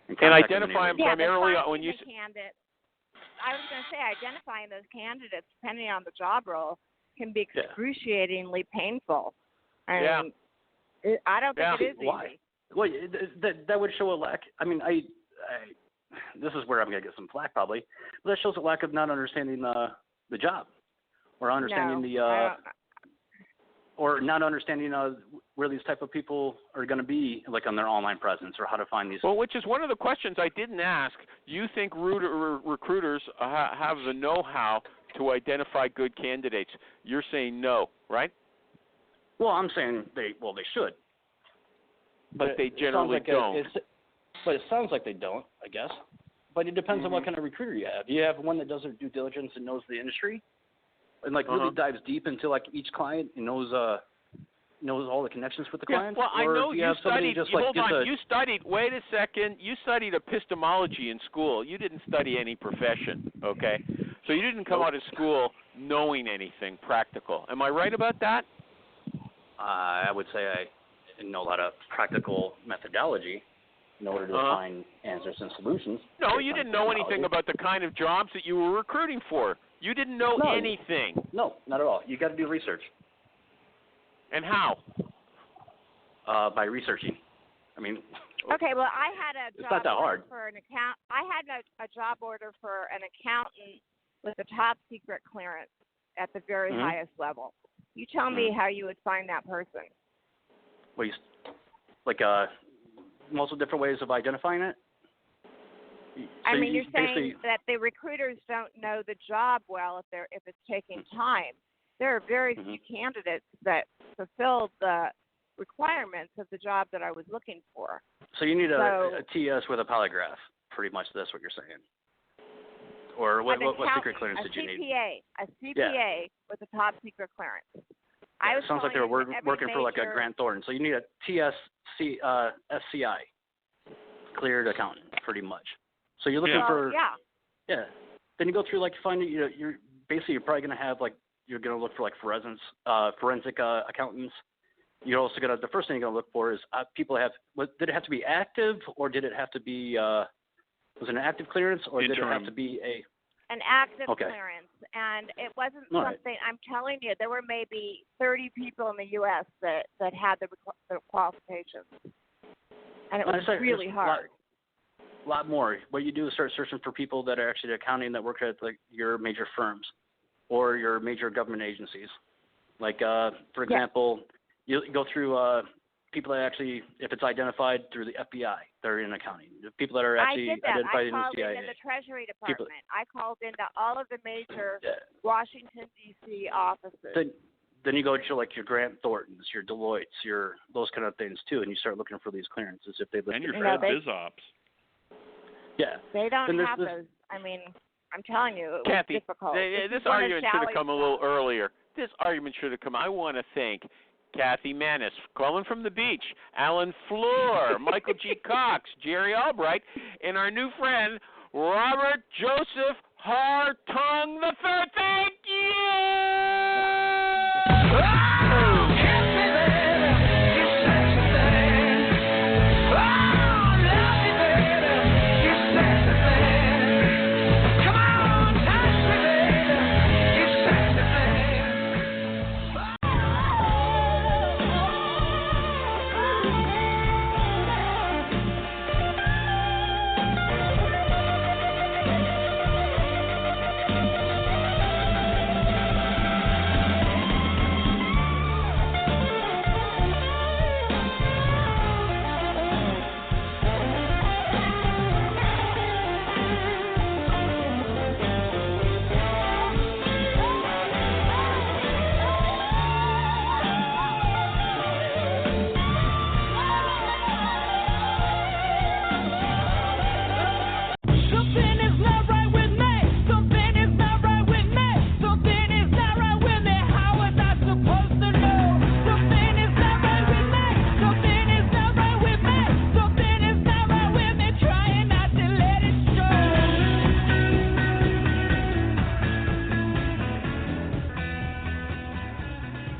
Speaker 3: And identify them primarily when you.
Speaker 7: I was going to say identifying those candidates, depending on the job role, can be excruciatingly painful. I mean, I don't think it is easy.
Speaker 5: Well, that would show a lack. I mean, this is where I'm going to get some flack probably, but that shows a lack of not understanding the job, or understanding or not understanding where these type of people are going to be, like on their online presence, or how to find these.
Speaker 3: Well, which is one of the questions I didn't ask. Do you think recruiters have the know-how to identify good candidates? You're saying no, right?
Speaker 5: Well, I'm saying they should.
Speaker 3: But they generally don't.
Speaker 5: But it sounds like they don't, I guess. But it depends on what kind of recruiter you have. You have one that does their due diligence and knows the industry, and like really dives deep into like each client and knows all the connections with the client.
Speaker 3: Well, I know you studied.
Speaker 5: You
Speaker 3: studied. Wait a second. You studied epistemology in school. You didn't study any profession, okay? So you didn't come out of school knowing anything practical. Am I right about that?
Speaker 5: I would say I know a lot of practical methodology in order to find answers and solutions.
Speaker 3: No, you didn't know anything about the kind of jobs that you were recruiting for. You didn't know anything.
Speaker 5: No, not at all. You got to do research.
Speaker 3: And how?
Speaker 5: By researching. I mean.
Speaker 7: Okay, well, I had a
Speaker 5: it's
Speaker 7: job
Speaker 5: not that hard.
Speaker 7: for an account. I had a job order for an accountant with a top secret clearance at the very highest level. You tell me how you would find that person.
Speaker 5: Well, multiple different ways of identifying it.
Speaker 7: I mean, you're saying that the recruiters don't know the job well if it's taking time. There are very few candidates that fulfill the requirements of the job that I was looking for.
Speaker 5: So you need a TS with a polygraph, pretty much. That's what you're saying. Or what secret clearance did you need?
Speaker 7: A CPA with a top secret clearance.
Speaker 5: Yeah, sounds like they were working for like a Grant Thornton. So you need a SCI, cleared accountant, pretty much. So you're looking for Then you go through find you're probably going to have you're going to look for forensic accountants. You're also going to the first thing you're going to look for is people did it have to be active, or did it have to be was it an active clearance, or did it have to be
Speaker 7: an active clearance? And it wasn't something. I'm telling you, there were maybe 30 people in the U.S. that had the qualifications, and it was really hard.
Speaker 5: A lot more. What you do is start searching for people that are actually accounting that work at your major firms or your major government agencies. For example, you go through people that actually, if it's identified through the FBI, they're in accounting. The people that are actually identified in the CIA.
Speaker 7: I called into the Treasury Department. I called into all of the major Washington, D.C. offices.
Speaker 5: Then you go to your Grant Thorntons, your Deloittes, those kind of things too, and you start looking for these clearances if they list.
Speaker 8: And your BizOps.
Speaker 5: Yeah.
Speaker 7: They don't have those. I mean, I'm telling you, it was difficult.
Speaker 3: This argument should have come a little earlier. This argument should have come. I want to thank Kathy Manis, calling from the beach, Alan Floor, Michael G. Cox, Jerry Albright, and our new friend, Robert Joseph Hartung III.